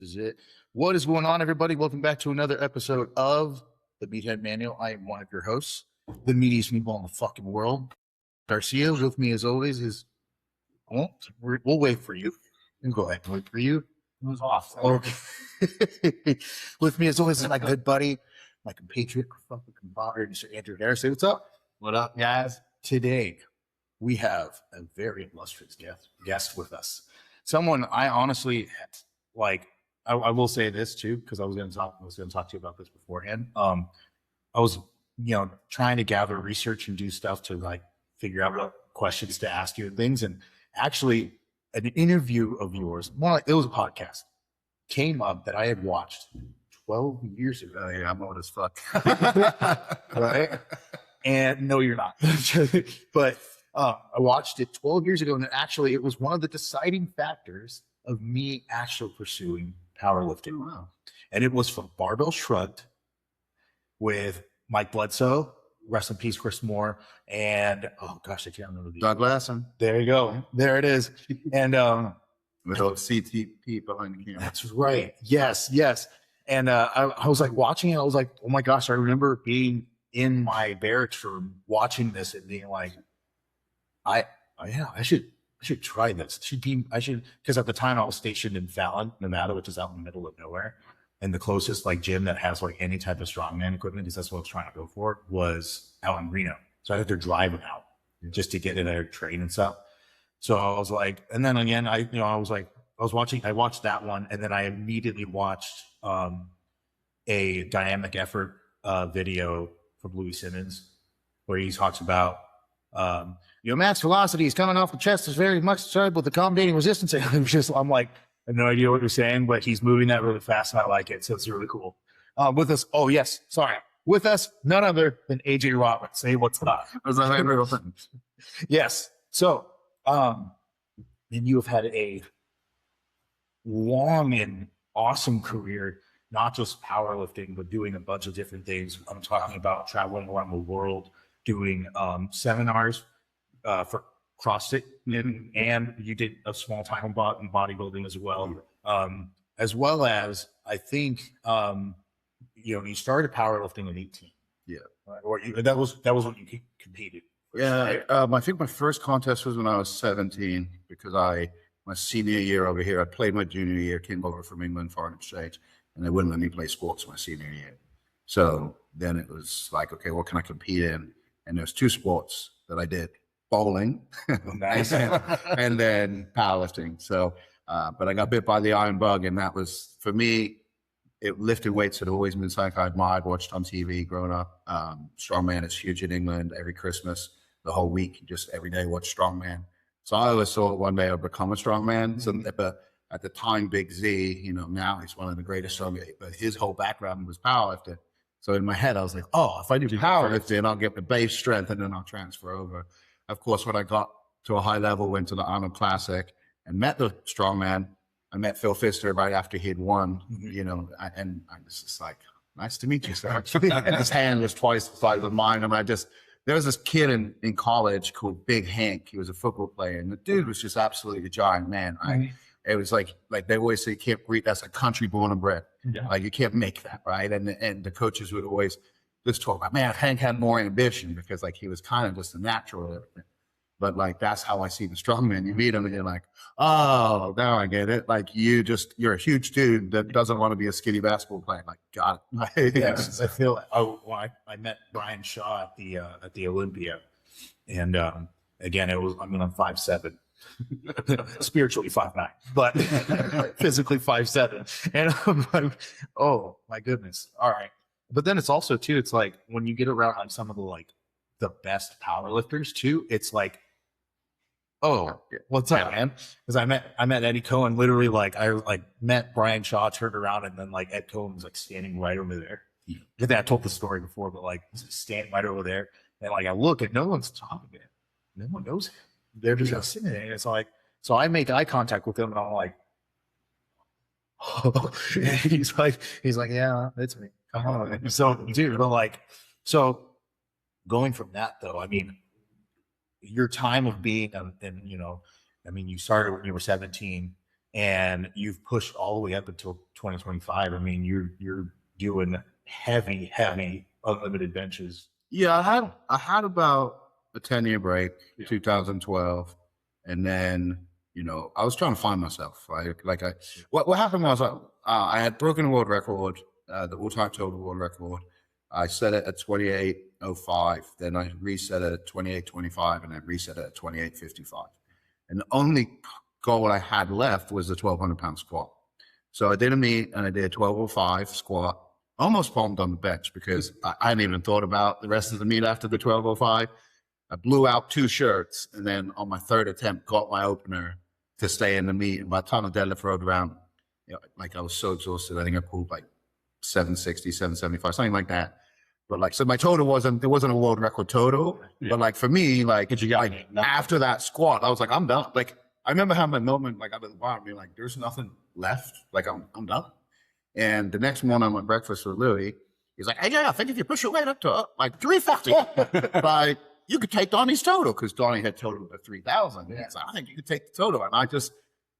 Is it? What is going on, everybody? Welcome back to another episode of the Meethead Manual. I am one of your hosts, the meatiest meatball in the fucking world. Garcia, with me as always is, we'll wait for you. You go ahead and wait for you. It was off. Okay. With me as always is my good buddy, my compatriot, fucking compadre, Mr. Andrew Harris. Say what's up. What up, guys? Today, we have a very illustrious guest with us. Someone I honestly like. I will say this too, because I was going to talk to you about this beforehand. I was, trying to gather research and do stuff to like figure out what questions to ask you and things. And actually, an interview of yours, it was a podcast, came up that I had watched 12 years ago. Yeah, I'm old as fuck. Right? And no, you're not. But I watched it 12 years ago, and actually, it was one of the deciding factors of me actually pursuing powerlifting. Wow. And it was from Barbell Shrugged with Mike Bledsoe, rest in peace, Chris Moore, and I can't remember the Doug Lasson. There you go. There it is. And With old CTP behind the camera. that's right. Yes. And I was like watching it. I was like, oh my gosh, I remember being in my barracks room watching this and being like, I should try this. Because at the time I was stationed in Fallon, Nevada, which is out in the middle of nowhere. And the closest like gym that has like any type of strongman equipment, because that's what I was trying to go for, was out in Reno. So I had to drive them out just to get in there, train and stuff. So I was like, and then again, I watched that one, and then I immediately watched a dynamic effort video from Louis Simmons, where he talks about your max velocity is coming off the chest is very much started with accommodating resistance. And I'm like, I have no idea what you're saying, but he's moving that really fast, and I like it. So it's really cool. With us, with us, none other than AJ Roberts. Say what's up. Was that my real thing? Yes. So, and you have had a long and awesome career, not just powerlifting, but doing a bunch of different things. I'm talking about traveling around the world, doing seminars for CrossFit, and you did a small time in bodybuilding as well. As well as, I think, you started powerlifting at 18. Yeah. Or that was when you competed. Yeah. I think my first contest was when I was 17, because my senior year over here, I played my junior year, came over from England, foreign exchange, and they wouldn't let me play sports my senior year. So then it was like, okay, what can I compete in? And there's two sports that I did: bowling, Nice. and then powerlifting. So, but I got bit by the iron bug, and that was, for me, lifting weights had always been something I admired, watched on TV growing up. Strongman is huge in England. Every Christmas, the whole week, just every day watch Strongman. So I always thought one day I'd become a strongman. So at the time, Big Z, now he's one of the greatest strongmen, but his whole background was powerlifting. So in my head, I was like, if I do powerlifting, I'll get the base strength and then I'll transfer over. Of course, when I got to a high level, went to the Arnold Classic and met the strongman. I met Phil Pfister right after he'd won, and I was just like, nice to meet you, sir. And his hand was twice the size of mine. And there was this kid in college called Big Hank. He was a football player, and the dude was just absolutely a giant man. It was like they always say, you can't breed, that's a country born and bred. Yeah. Like, you can't make that, right? And the coaches would always just talk about, man, if Hank had more ambition, because like he was kind of just a natural. But like, that's how I see the strongman. You meet him and you're like, oh, now I get it. Like, you're a huge dude that doesn't want to be a skinny basketball player. Like, got it. Yes, I feel it. I met Brian Shaw at the Olympia, and again, I'm 5'7". Spiritually 5'9", but physically 5'7", and I'm like, oh my goodness. All right. But then it's also too, it's like when you get around on some of the best powerlifters too, it's like, oh, what's up, man? Because I met Eddie Cohen, literally, I met Brian Shaw, turned around, and then Ed Cohen was standing right over there. I think I told the story before, but standing right over there, and I look and no one's talking to him. No one knows him. They're just sitting there. And it's like, so I make eye contact with him, and I'm like, oh. he's like, yeah, it's me. So, dude, but so going from that though, I mean, your time of being, you started when you were 17, and you've pushed all the way up until 2025. I mean, you're doing heavy unlimited benches. Yeah, I had about a 10-year break, 2012, and then I was trying to find myself. What happened was I had broken the world record, the all-time total world record. I set it at 28:05, then I reset it at 28:25, and then reset it at 28:55. And the only goal I had left was the 1,200-pound squat. So I did a meet and I did 12:05 squat. Almost bombed on the bench because I hadn't even thought about the rest of the meet after the 12:05. I blew out 2 shirts, and then on my 3rd attempt, got my opener to stay in the meet. And by the time the deadlift rode around, like I was so exhausted, I think I pulled like 760, 775, something like that. But so my total there wasn't a world record total, but like for me, after that squat, I was like, I'm done. Like I remember having a moment, like I'm at the bar, being like, there's nothing left. Like I'm done. And the next morning I'm at breakfast with Louis. He's like, hey, yeah, I think if you push your weight up to like 350, like you could take Donnie's total, because Donnie had totaled at 3,000. Yeah. So I think you could take the total. And I just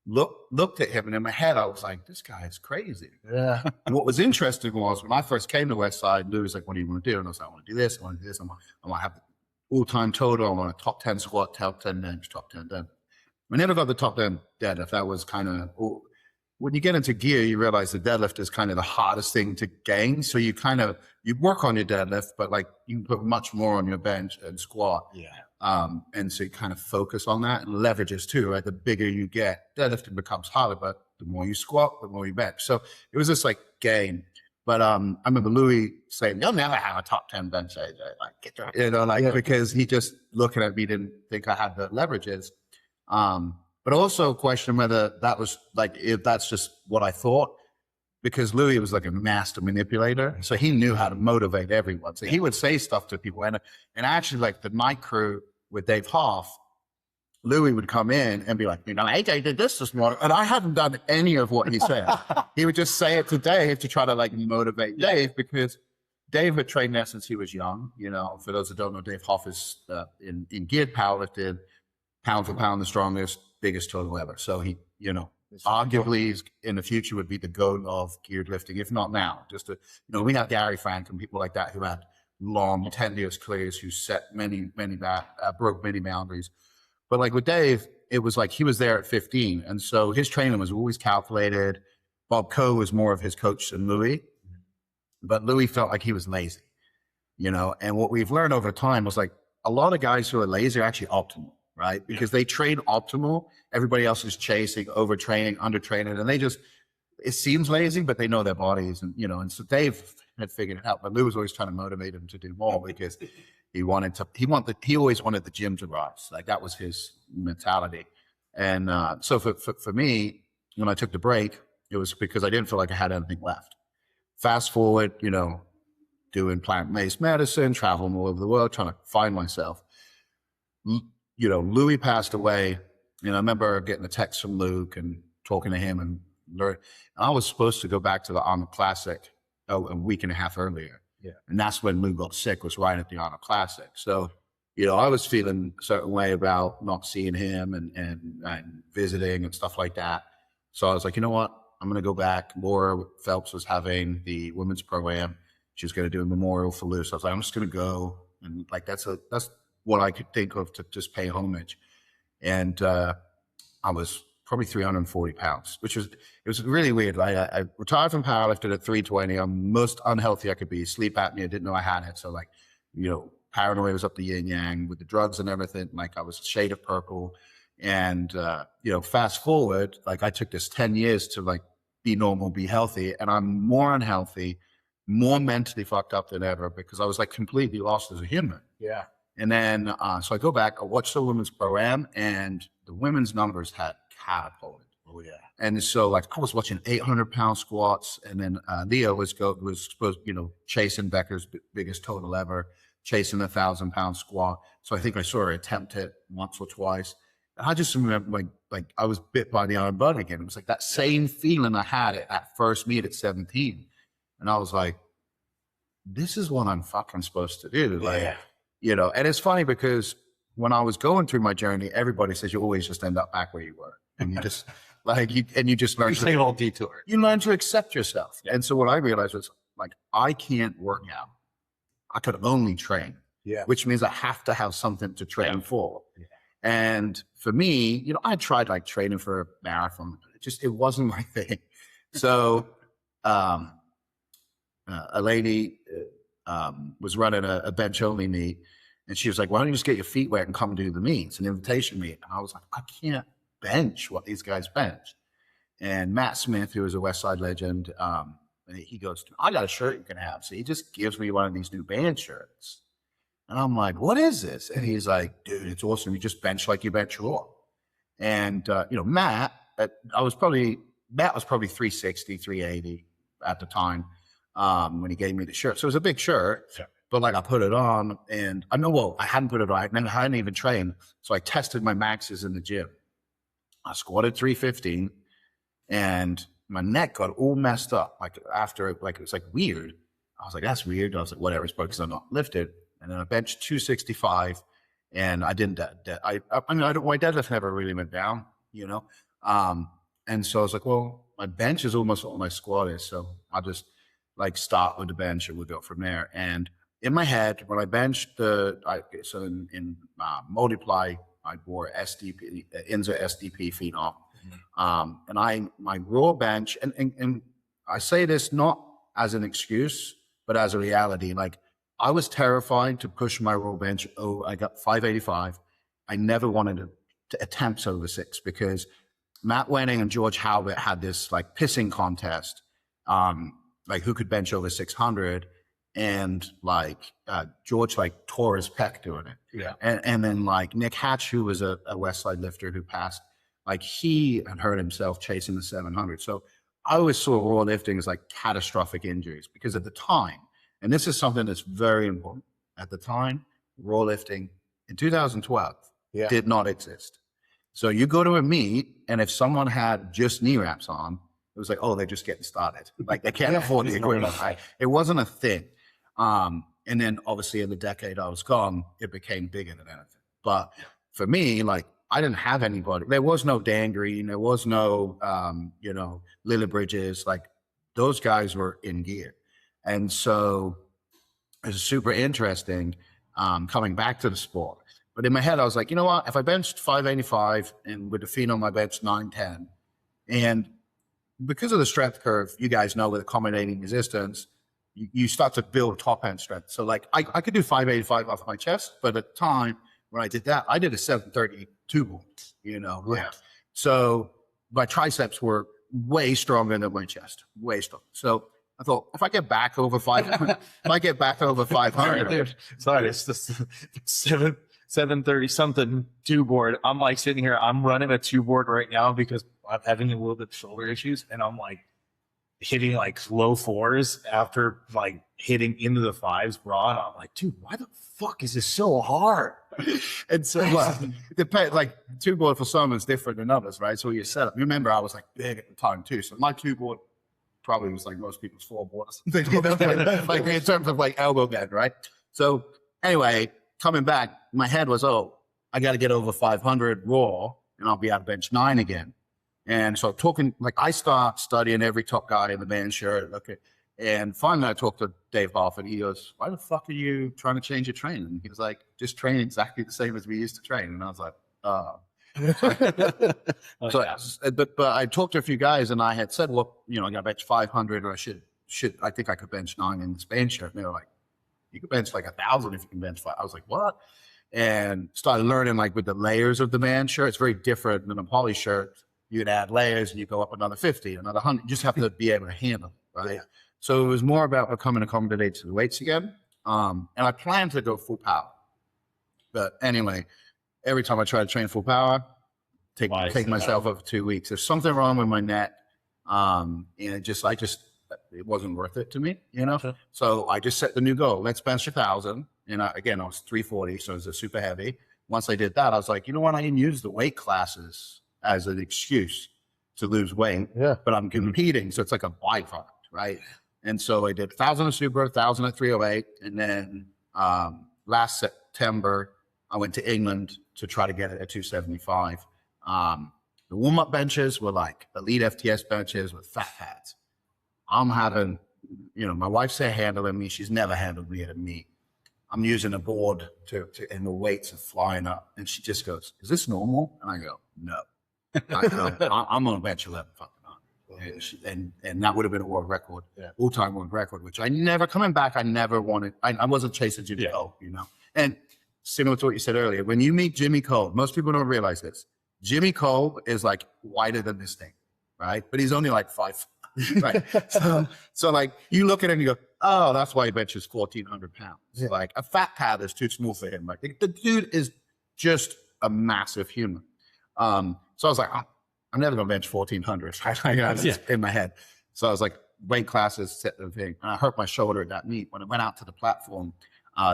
looked at him, and in my head I was like, this guy is crazy. Yeah. And what was interesting was when I first came to Westside, Louis was like, what do you want to do? And I was like, I want to do this, I want to do this. I want to have the all-time total. I want a top 10 squat, top 10 bench, top 10 deadlift. I never got the top 10 deadlift. That was kind of, when you get into gear, you realize the deadlift is kind of the hardest thing to gain. So you work on your deadlift, but like you can put much more on your bench and squat. Yeah. And so you kind of focus on that, and leverages too, right? The bigger you get, deadlifting becomes harder, but the more you squat, the more you bench. So it was this like game. But I remember Louis saying, you'll never have a top 10 bench, AJ. Like, get your, because he just looking at me didn't think I had the leverages. But also question whether that was like, if that's just what I thought, because Louis was like a master manipulator. So he knew how to motivate everyone. So he would say stuff to people. And actually, like the night crew with Dave Hoff, Louis would come in and be like, AJ did this morning. And I hadn't done any of what he said. He would just say it to Dave to try to like motivate Dave, because Dave had trained there since he was young. For those that don't know, Dave Hoff is in geared powerlifting, pound for pound, the strongest, biggest total ever. So he, arguably in the future would be the GOAT of geared lifting, if not now. We have Gary Frank and people like that who had long, tenuous careers, who set broke many boundaries. But like with Dave, it was like he was there at 15. And so his training was always calculated. Bob Coe was more of his coach than Louis. But Louis felt like he was lazy, and what we've learned over time was like a lot of guys who are lazy are actually optimal. Right? Because they train optimal. Everybody else is chasing, overtraining, undertraining, and it seems lazy, but they know their bodies. And so Dave had figured it out, but Lou was always trying to motivate him to do more, because he always wanted the gym to rise. Like that was his mentality. And so for me, when I took the break, it was because I didn't feel like I had anything left. Fast forward, doing plant-based medicine, traveling all over the world, trying to find myself. Louis passed away, and I remember getting a text from Luke and talking to him and learn. And I was supposed to go back to the Arnold Classic a week and a half earlier. Yeah. And that's when Lou got sick, was right at the Arnold Classic. So, I was feeling a certain way about not seeing him and visiting and stuff like that. So I was like, you know what? I'm going to go back. Laura Phelps was having the women's program. She was going to do a memorial for Lou. So I was like, I'm just going to go. And like, that's what I could think of to just pay homage. And I was probably 340 pounds, it was really weird. I retired from powerlifting at 320. I'm most unhealthy I could be. Sleep apnea, didn't know I had it. So like, paranoia was up the yin yang with the drugs and everything. Like I was a shade of purple. And, fast forward, like I took this 10 years to like be normal, be healthy. And I'm more unhealthy, more mentally fucked up than ever, because I was like completely lost as a human. Yeah. And then, so I go back, I watch the women's pro-am, and the women's numbers had catapulted. Oh yeah. And so like I was watching 800-pound squats, and then Leo was supposed, chasing Becker's biggest total ever, chasing the 1,000-pound squat. So I think I saw her attempt it once or twice. And I just remember like I was bit by the iron bug again. It was like that same feeling I had at that first meet at 17. And I was like, this is what I'm fucking supposed to do. Like, yeah. And it's funny because when I was going through my journey, everybody says you always just end up back where you were. And Like you just learn It's like a whole detour. you learn to accept yourself. And so what I realized was like, I can't work out. I could only train, which means I have to have something to train for. Yeah. And for me, you know, I tried like training for a marathon. It wasn't my thing. So, a lady was running a bench only meet, and she was like, why don't you just get your feet wet and come do the meet? It's an invitation meet. And I was like, I can't bench what these guys bench. And Matt Smith, who is a West Side legend, he goes, I got a shirt you can have. So he just gives me one of these new band shirts. And I'm like, what is this? And he's like, dude, it's awesome. You just bench like you bench raw. And, you know, Matt was probably 360, 380 at the time when he gave me the shirt. So it was a big shirt, but like I put it on and I hadn't put it on. I hadn't even trained. So I tested my maxes in the gym. I squatted 315 and my neck got all messed up. Like after, like, it was like weird. I was like, that's weird. I was like, whatever, it's probably because I'm not lifted. And then I benched 265 and I didn't, my deadlift never really went down, you know? And so I was like, well, my bench is almost what my squat is. So I'll just like start with the bench and we'll go from there. And in my head, when I benched in multiply, I wore SDP, Inza SDP phenom. And my raw bench, and I say this not as an excuse, but as a reality. Like I was terrified to push my raw bench. I got 585. I never wanted to attempt over 6 because Matt Wenning and George Halbert had this like pissing contest, like who could bench over 600. And like George like tore his pec doing it. Yeah. And then like Nick Hatch, who was a West Side lifter who passed, like he had hurt himself chasing the 700. So I always saw raw lifting as like catastrophic injuries because at the time, and this is something that's very important, at the time, raw lifting in 2012 did not exist. So you go to a meet and if someone had just knee wraps on, it was like, oh, they're just getting started. Like they can't afford the equipment. It wasn't a thing. And then obviously in the decade I was gone, it became bigger than anything. But for me, like I didn't have anybody. There was no Dan Green. There was no, Lily Bridges. Like those guys were in gear. And so it was super interesting coming back to the sport. But in my head, I was like, you know what? If I benched 585 and with the phenom, I benched 910. And because of the strength curve, you guys know with accommodating resistance, you start to build top end strength. So like I could do 585 off my chest, but at the time when I did that, I did a 732 board, you know? Yeah. So my triceps were way stronger than my chest, way stronger. So I thought if I get back over 500, sorry, it's the 730 something 2 board. I'm like sitting here, I'm running a 2 board right now because I'm having a little bit of shoulder issues and I'm like hitting like low 4s after like hitting into the 5s raw. And I'm like, dude, why the fuck is this so hard? And so like 2 board for some is different than others, right? So your setup, remember I was like big at the time too. So my 2 board probably was like most people's 4 board or something, you know? Like in terms of like elbow bend, right? So anyway, coming back, my head was, I got to get over 500 raw and I'll be out of bench 9 again. And so I start studying every top guy in the band shirt. Okay. And finally I talked to Dave Hoff and he goes, why the fuck are you trying to change your training? And he was like, just train exactly the same as we used to train. And I was like, but I talked to a few guys and I had said, well, you know, I got to bench 500 or I think I could bench 9 in this band shirt. And they were like, you could bench like 1,000 if you can bench 5. I was like, what? And started learning like with the layers of the band shirt. It's very different than a poly shirt. You'd add layers and you go up another 50, another 100. You just have to be able to handle it, right? Yeah. So it was more about becoming accommodated to the weights again. And I planned to go full power. But anyway, every time I try to train full power, take myself up for 2 weeks. There's something wrong with my neck. And it wasn't worth it to me, you know? Sure. So I just set the new goal. Let's bench 1,000. And I was 340, so it was super heavy. Once I did that, I was like, you know what? I didn't use the weight classes as an excuse to lose weight, but I'm competing. So it's like a byproduct, right? And so I did 1,000 at super, 1,000 at 308. And then last September, I went to England to try to get it at 275. The warm-up benches were like elite FTS benches with fat pads. I'm having, my wife's there handling me. She's never handled me at a meet. I'm using a board and the weights are flying up. And she just goes, is this normal? And I go, no. I'm on bench 11 fucking on. And that would have been a world record, all-time world record, which coming back, I never wanted. I wasn't chasing Jimmy Cole, And similar to what you said earlier, when you meet Jimmy Cole, most people don't realize this. Jimmy Cole is like wider than this thing, right? But he's only like 5. Right. So like you look at him and you go, oh, that's why he benches 1,400 pounds. Yeah. Like a fat pad is too small for him. Like the dude is just a massive human. So I was like, I'm never gonna bench 1,400 in my head. So I was like, weight classes, set the thing. And I hurt my shoulder at that meet. When I went out to the platform,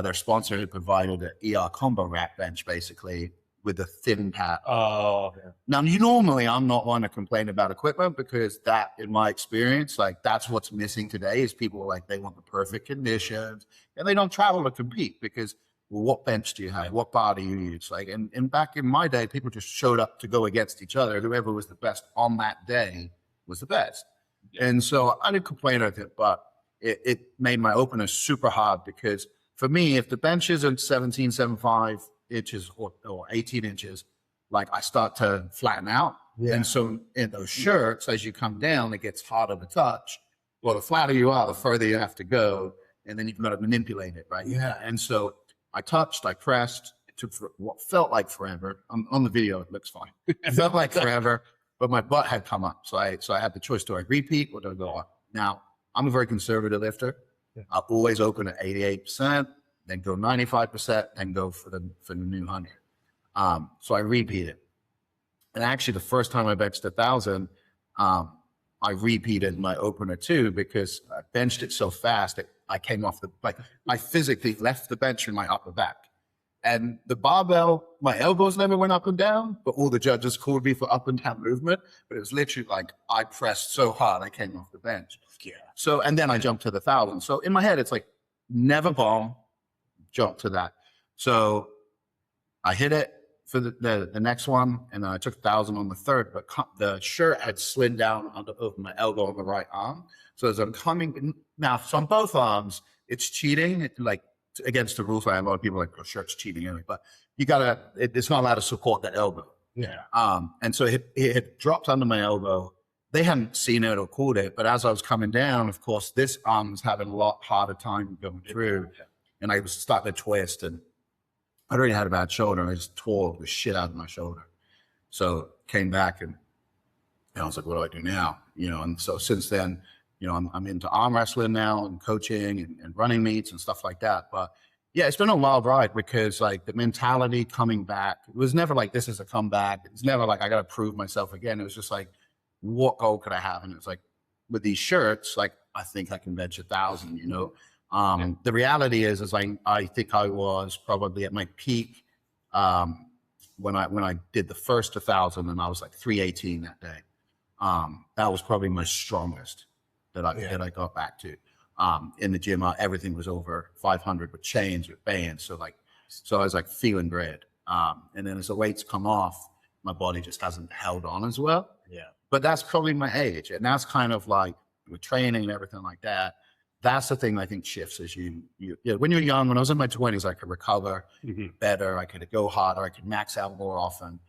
their sponsor had provided an ER combo rack bench basically with a thin pad. Oh, yeah. Now, normally I'm not one to complain about equipment because that, in my experience, like that's what's missing today is people like, they want the perfect conditions and they don't travel to compete because, well, what bench do you have? What bar do you use? Like, and back in my day, people just showed up to go against each other. Whoever was the best on that day was the best. And so I didn't complain with it, but it made my opener super hard because for me, if the bench isn't 17.75 inches or 18 inches, like I start to flatten out. Yeah. And so in those shirts, as you come down, it gets harder to touch. Well, the flatter you are, the further you have to go. And then you've got to manipulate it, right? Yeah. And so I touched, I pressed. It took what felt like forever. On the video, it looks fine. It felt like forever, but my butt had come up. So I had the choice, do I repeat or do I go on? Now, I'm a very conservative lifter. Yeah. I'll always open at 88%. Then go 95%, and go for the new 100. So I repeated. And actually, the first time I benched 1,000, I repeated my opener too because I benched it so fast that I came off I physically left the bench in my upper back. And the barbell, my elbows never went up and down, but all the judges called me for up and down movement. But it was literally like I pressed so hard I came off the bench. Yeah. So, and then I jumped to the 1,000. So in my head, it's like never bomb. Jump to that. So I hit it for the next one, and then I took 1,000 on the third, but the shirt had slid down over my elbow on the right arm. So as I'm coming now, so on both arms, it's cheating. It's like against the rules. A lot of people are like, oh, shirt's cheating anyway, but you gotta. It's not allowed to support that elbow. Yeah. And so it had dropped under my elbow. They hadn't seen it or called it, but as I was coming down, of course, this arm was having a lot harder time going through. Yeah. And I was starting to twist, and I already had a bad shoulder, and I just tore the shit out of my shoulder. So came back, and I was like, what do I do now? And so since then, I'm into arm wrestling now and coaching and running meets and stuff like that. But yeah, it's been a wild ride because like the mentality coming back, it was never like, this is a comeback. It's never like, I got to prove myself again. It was just like, what goal could I have? And it's like, with these shirts, like, I think I can bench 1,000, The reality is I think I was probably at my peak when I did the first 1,000, and I was like 318 that day. That was probably my strongest that I got back to. In the gym, everything was over 500 with chains, with bands. So I was like feeling great. And then as the weights come off, my body just hasn't held on as well. Yeah. But that's probably my age, and that's kind of like with training and everything like that. That's the thing I think shifts as when you're young. When I was in my 20s, I could recover better. I could go harder. I could max out more often.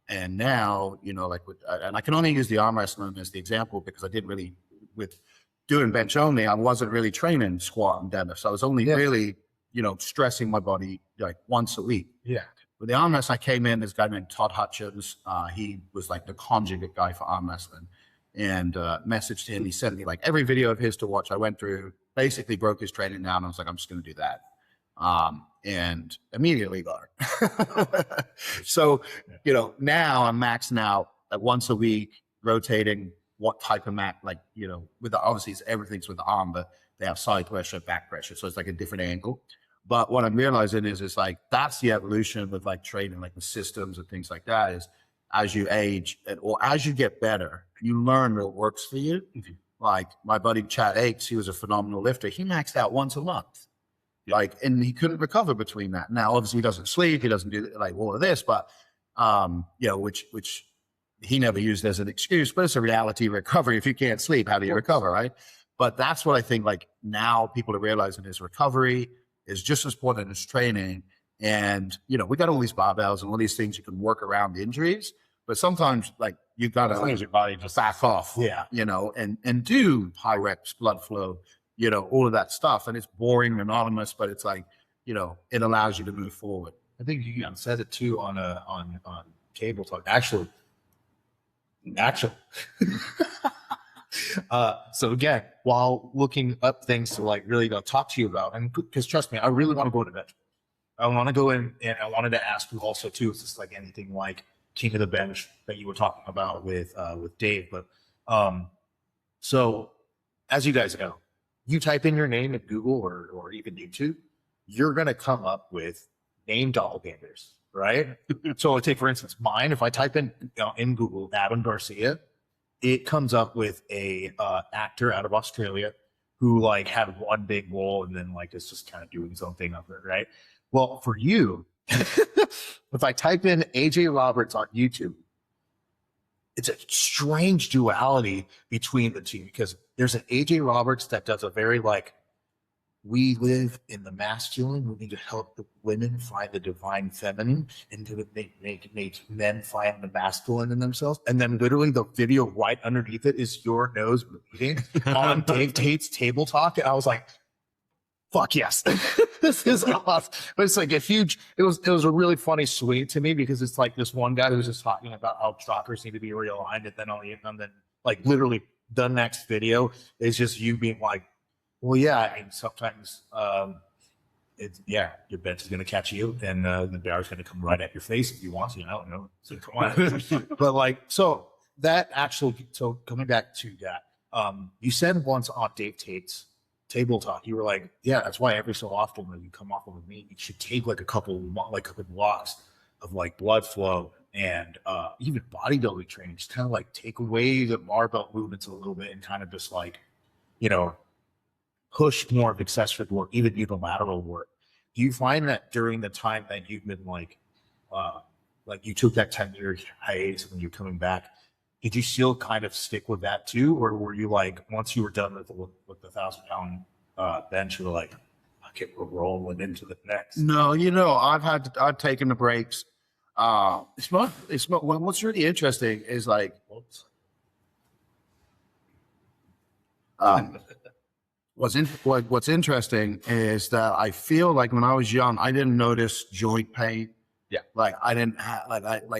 And now, and I can only use the arm wrestling as the example because I didn't really, with doing bench only, I wasn't really training squat and deadlift. So I was only really, stressing my body like once a week. Yeah. With the arm wrestling, I came in, this guy named Todd Hutchins. He was like the conjugate guy for arm wrestling. And messaged him. He sent me like every video of his to watch. I went through, basically broke his training down. I was like, I'm just going to do that. And immediately got it. So, now I'm maxing out at once a week, rotating what type of mat, with obviously everything's with the arm, but they have side pressure, back pressure. So it's like a different angle. But what I'm realizing is like, that's the evolution with like training, like the systems and things like that is, as you age or as you get better, you learn what works for you. Mm-hmm. Like my buddy Chad Akes, he was a phenomenal lifter. He maxed out once a month, and he couldn't recover between that. Now, obviously, he doesn't sleep, he doesn't do like all of this, but which he never used it as an excuse, but it's a reality recovery. If you can't sleep, how do you recover, right? But that's what I think, like, now people are realizing is recovery is just as important as training. And, you know, we got all these barbells and all these things you can work around injuries, but sometimes, like, you got to your body just back off, you know, and do high reps, blood flow, you know, all of that stuff. And it's boring, monotonous, but it's like, you know, it allows you to move forward. I think you said it too on Cable Talk. Actually. So again, while looking up things to like really talk to you about, and because trust me, I really want to go to bench. I want to go in, and I wanted to ask you also too, is this like anything like King of the Bench that you were talking about with Dave? But so as you guys know, you type in your name at Google or even YouTube, you're gonna come up with name doppelgangers, right? So take for instance mine. If I type in Google Adam Garcia, it comes up with a actor out of Australia who like had one big role and then like is just kind of doing something of it, right? Well, for you, if I type in AJ Roberts on YouTube, it's a strange duality between the two, because there's an AJ Roberts that does a very like, we live in the masculine. We need to help the women find the divine feminine and to make men find the masculine in themselves. And then literally the video right underneath it is your nose bleeding on Dave Tate's Table Talk. And I was like, fuck yes, this is awesome. But it's like a huge, it was a really funny swing to me, because it's like this one guy who's just talking about how chakras need to be realigned. And then like literally the next video is just you being like, well, yeah, I mean, sometimes your bench is going to catch you, and the bar's going to come right at your face if you want to. I don't know. So come on. But like, so that actually, so coming back to that, you said once on Dave Tate's Table Talk, you were like, yeah, that's why every so often when you come off of a meet, you should take like a couple blocks of like blood flow and even bodybuilding training, just kind of like take away the barbell movements a little bit and kind of just like, you know, push more of excessive work, even unilateral work. Do you find that during the time that you've been like you took that 10-year hiatus when you're coming back, did you still kind of stick with that too? Or were you like, once you were done with the 1,000-pound bench, you were like, okay, we're rolling into the next? No, you know, I've taken the breaks. What's really interesting is like, what's interesting is that I feel like when I was young, I didn't notice joint pain. Yeah. Like I didn't have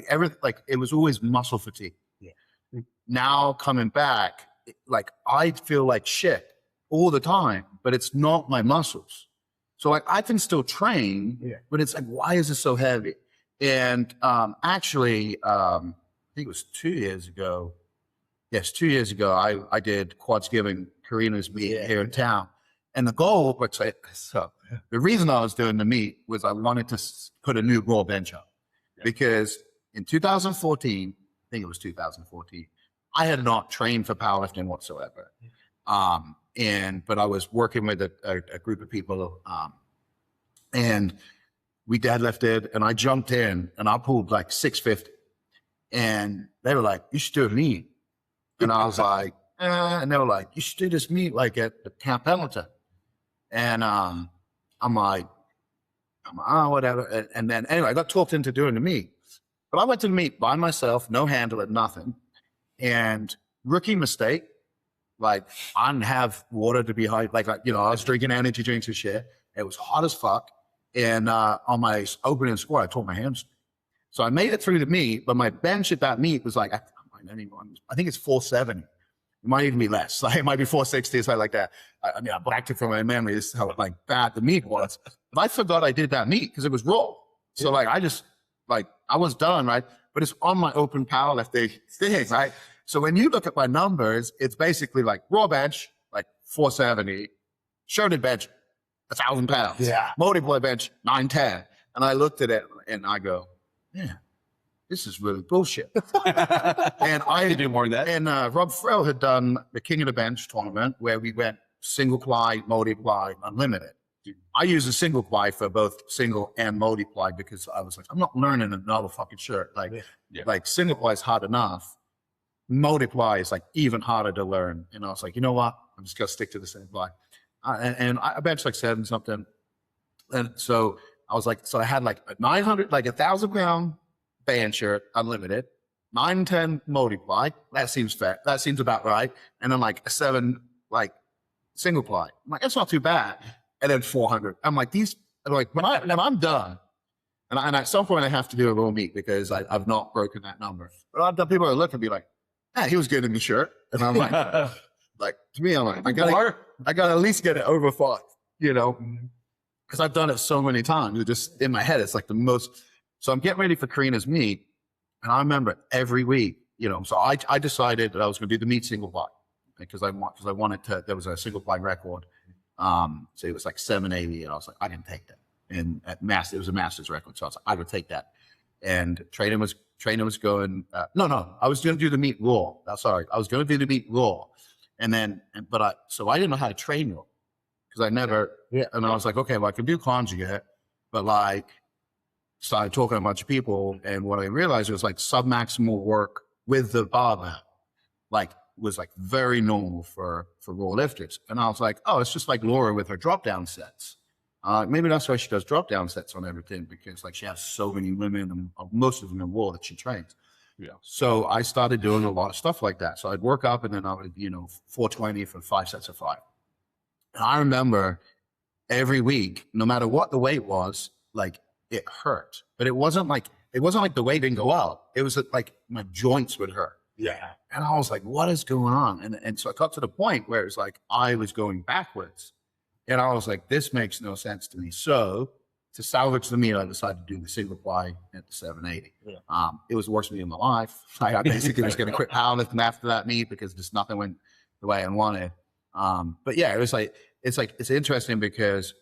everything, like it was always muscle fatigue. Yeah. Now coming back, like I feel like shit all the time, but it's not my muscles. So like I can still train, but it's like, why is it so heavy? And actually, I think it was 2 years ago. Yes, 2 years ago, I did Quads Giving Karina's meet here in town. And the goal, the reason I was doing the meet was I wanted to put a new raw bench up. Because in 2014, I think it was 2014, I had not trained for powerlifting whatsoever. But I was working with a group of people, and we deadlifted, and I jumped in, and I pulled like 650. And they were like, you should do a meet. And I was like, and they were like, you should do this meet like at Camp Pendleton. And I'm like, oh, whatever. And then anyway, I got talked into doing the meet. But I went to the meet by myself, no handle, nothing. And rookie mistake, like I didn't have water to be high. Like, you know, I was drinking energy drinks and shit. It was hot as fuck. And on my opening squat, I tore my hamstring. So I made it through the meet, but my bench at that meet was like, I think it's 470. It might even be less. Like it might be 460 or something like that. I mean, I blacked it from my memory. This is how like bad the meet was. But I forgot I did that meet because it was raw. So like I just like I was done, right? But it's on my open powerlifting thing, right? So when you look at my numbers, it's basically like raw bench, like 470, shoulder bench, 1,000 pounds, multiple bench, 910. And I looked at it and I go, yeah, this is really bullshit. And I do more of that. And Rob Frell had done the King of the Bench tournament where we went single ply, multiply, unlimited. I use a single ply for both single and multiply because I was like, I'm not learning another fucking shirt. Like single ply is hard enough. Multiply is like even harder to learn. And I was like, you know what? I'm just gonna stick to the single ply. And I benched like 7 something. And so I was like, so I had like a 900, like 1,000-pound band shirt, unlimited, 910 multiply. That seems fair. That seems about right. And then like a 7, like single ply. I'm like, that's not too bad. And then 400. I'm like, when I'm done. And at some point I have to do a raw meet because I've not broken that number. But I've done people are looking at me like, hey, he was good in the shirt. And I'm like, to me, I'm like, I gotta at least get it over 5, you know, because I've done it so many times. It's just in my head, it's like the most. So I'm getting ready for Karina's meet. And I remember every week, you know, so I decided that I was going to do the meet single ply because I wanted to, there was a single ply record. So it was like 780, and I was like, I didn't take that. And it was a master's record, so I was like, I would take that. And training was going. I was going to do the meet raw. I was going to do the meet raw, so I didn't know how to train raw because I never. Yeah. And I was like, okay, well I can do conjugate, but like started talking to a bunch of people, and what I realized was like submaximal work with the barbell, like was like very normal for raw lifters. And I was like, oh, it's just like Laura with her drop down sets. Maybe that's why she does drop down sets on everything, because like she has so many women and most of them in raw that she trains. Yeah. So I started doing a lot of stuff like that. So I'd work up and then I would, 420 for 5 sets of 5. And I remember every week, no matter what the weight was, like it hurt, but it wasn't like the weight didn't go up. It was like my joints would hurt. Yeah. And I was like, what is going on? And so I got to the point where it was like, I was going backwards, and I was like, this makes no sense to me. So to salvage the meet, I decided to do the single ply at the 780. Yeah. It was the worst meet of my life. I basically was going to quit powerlifting after that meet because just nothing went the way I wanted. But yeah, it's interesting because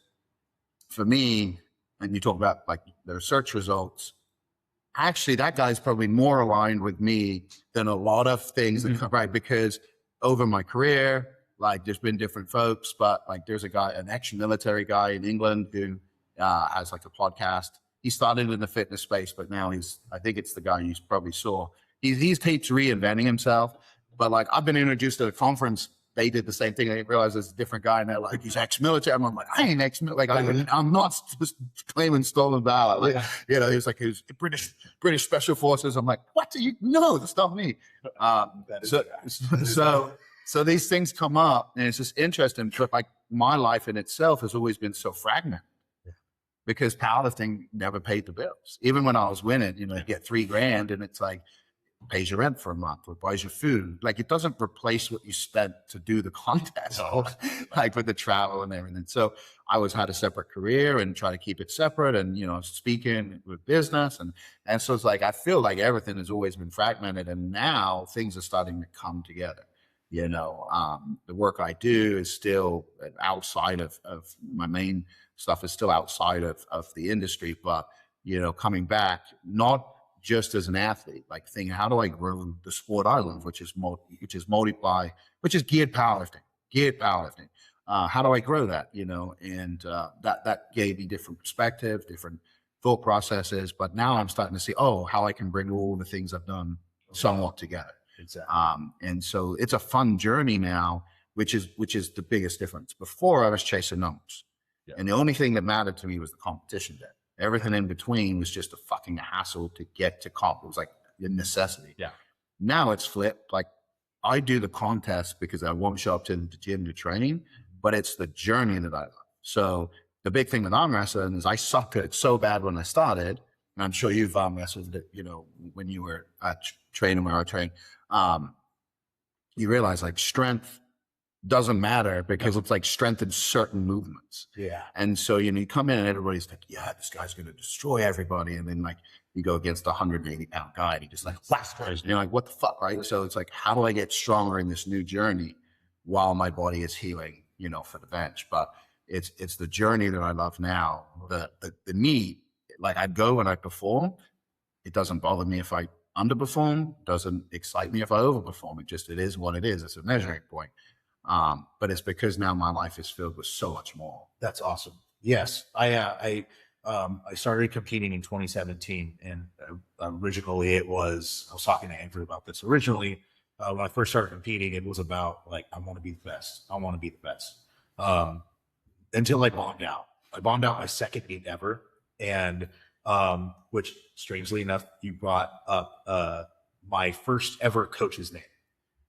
for me, and you talk about like the research results, actually that guy's probably more aligned with me than a lot of things that come right, because over my career, like there's been different folks, but like there's a guy, an ex-military guy in England who has like a podcast. He started in the fitness space, but now I think it's the guy you probably saw. He keeps reinventing himself, but like I've been introduced to a conference. They did the same thing. I didn't realize there's a different guy, and they're like, he's ex-military. I'm like, I ain't ex-military. Like, I'm not just claiming stolen valor. Like, he was like, he was British Special Forces. I'm like, what do you know? That's not me. So these things come up, and it's just interesting. But like my life in itself has always been so fragmented because powerlifting never paid the bills. Even when I was winning, you get $3,000, and it's like, pays your rent for a month or buys your food. Like it doesn't replace what you spent to do the contest, like with the travel and everything. So I had a separate career and try to keep it separate, and speaking with business, and so it's like I feel like everything has always been fragmented, and now things are starting to come together. The work I do is still outside of my main stuff is still outside of the industry, but coming back, not just as an athlete, like thinking, how do I grow the sport I love, which is multiply, which is geared powerlifting. How do I grow that? And that gave me different perspective, different thought processes. But now I'm starting to see, how I can bring all the things I've done somewhat together. Exactly. And so it's a fun journey now, which is the biggest difference. Before I was chasing numbers, and the only thing that mattered to me was the competition day. Everything in between was just a fucking hassle to get to comp. It was like a necessity. Yeah. Now it's flipped. Like I do the contest because I won't show up to the gym to train, but it's the journey that I love. So the big thing with arm wrestling is I sucked at it so bad when I started, and I'm sure you've arm wrestled it, when you were training where I trained. You realize like strength doesn't matter because it's like strength in certain movements. Yeah. And so, you come in and everybody's like, yeah, this guy's going to destroy everybody. And then like you go against a 180-pound guy and he just like, and you're like, what the fuck, right? So it's like, how do I get stronger in this new journey while my body is healing, for the bench? But it's the journey that I love now. The meet, like I go and I perform. It doesn't bother me if I underperform, doesn't excite me if I overperform. It is what it is. It's a measuring point. But it's because now my life is filled with so much more. That's awesome. Yes, I started competing in 2017, and originally it was, I was talking to Andrew about this. Originally, when I first started competing, it was about like, I want to be the best. I want to be the best. Um, until I bombed out. I bombed out my second meet ever, and which strangely enough, you brought up my first ever coach's name,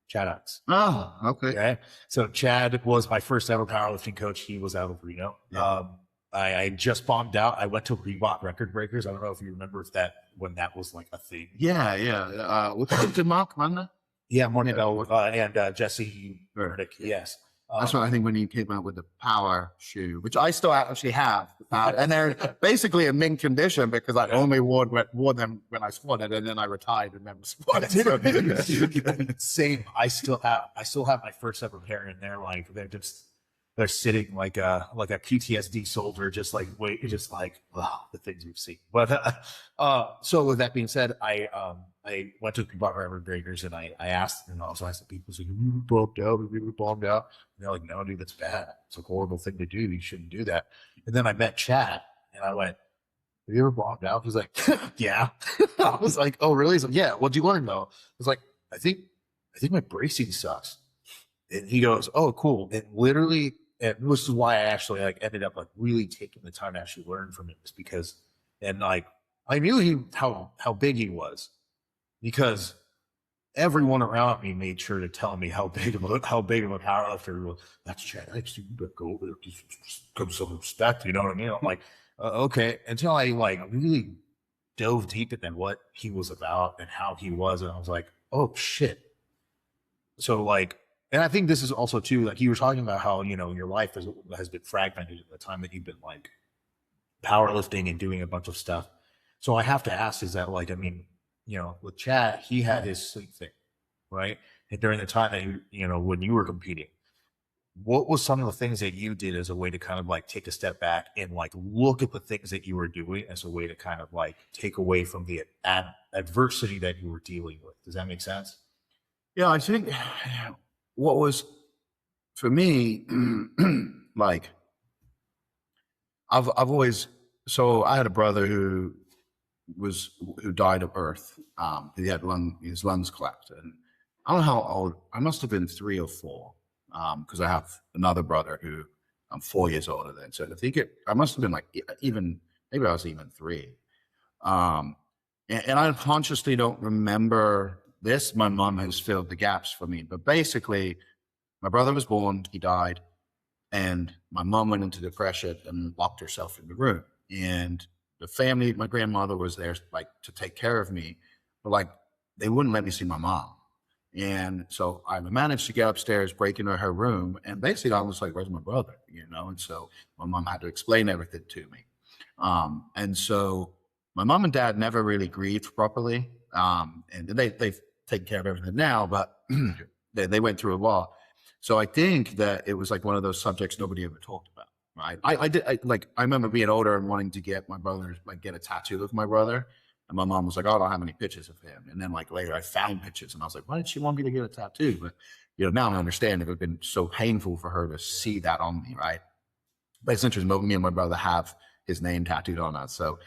Chad Ux. Oh, okay. Okay, so Chad was my first ever powerlifting coach. He was out of Reno. Yeah. I just bombed out. I went to Reebok Record Breakers. I don't know if you remember if that when that was like a thing. Yeah. What's Mark, man? Yeah, Morningell and Jesse Burdick. Yes. That's what I think when you came out with the power shoe, which I still actually have, and they're basically in mint condition because I only wore them when I squatted, and then I retired and never squatted. Same. I still have my first ever pair in there. Like they're sitting like a PTSD soldier, just like the things we've seen. But so with that being said, I went to the Record Breakers and I asked, so I asked the people, so you were bombed out. And they're like, no, dude, that's bad. It's a horrible thing to do. You shouldn't do that. And then I met Chad and I went, have you ever bombed out? He's like, yeah. I was like, oh, really? He's like, yeah. What do you want to know? I was like, I think my bracing sucks. And he goes, oh, cool. And literally, and this is why I actually like ended up like really taking the time to actually learn from him, is because, and like, I knew how big he was because everyone around me made sure to tell me how big of a powerlifter he was. That's Chad. I just go over there, give some respect. You know what I mean? I'm like, okay. Until I like really dove deep into what he was about and how he was, and I was like, oh shit. So like, and I think this is also too, like you were talking about how, your life has been fragmented at the time that you've been like powerlifting and doing a bunch of stuff. So I have to ask, is that like, I mean, with Chad, he had his sleep thing, right? And during the time that when you were competing, what was some of the things that you did as a way to kind of like take a step back and like look at the things that you were doing as a way to kind of like take away from the adversity that you were dealing with? Does that make sense? Yeah, I think what was for me, like I've always, so I had a brother who died of birth. He had his lungs collapsed, and I don't know how old. I must have been 3 or 4, because I have another brother who I'm 4 years older than. So I think I must have been like maybe I was even 3. And I consciously don't remember this. My mom has filled the gaps for me, but basically, my brother was born, he died, and my mom went into depression and locked herself in the room. And the family, my grandmother was there like to take care of me, but like they wouldn't let me see my mom. And so I managed to get upstairs, break into her room, and basically I was like, where's my brother? And so my mom had to explain everything to me. And so my mom and dad never really grieved properly. And they've taken care of everything now, but they went through a lot. So I think that it was like one of those subjects nobody ever talked about. Right. I remember being older and wanting to get my brother, like get a tattoo of my brother. And my mom was like, oh, I don't have any pictures of him. And then like later I found pictures and I was like, why did she want me to get a tattoo? But, now I understand it would have been so painful for her to see that on me. Right. But it's interesting. Me and my brother have his name tattooed on us. So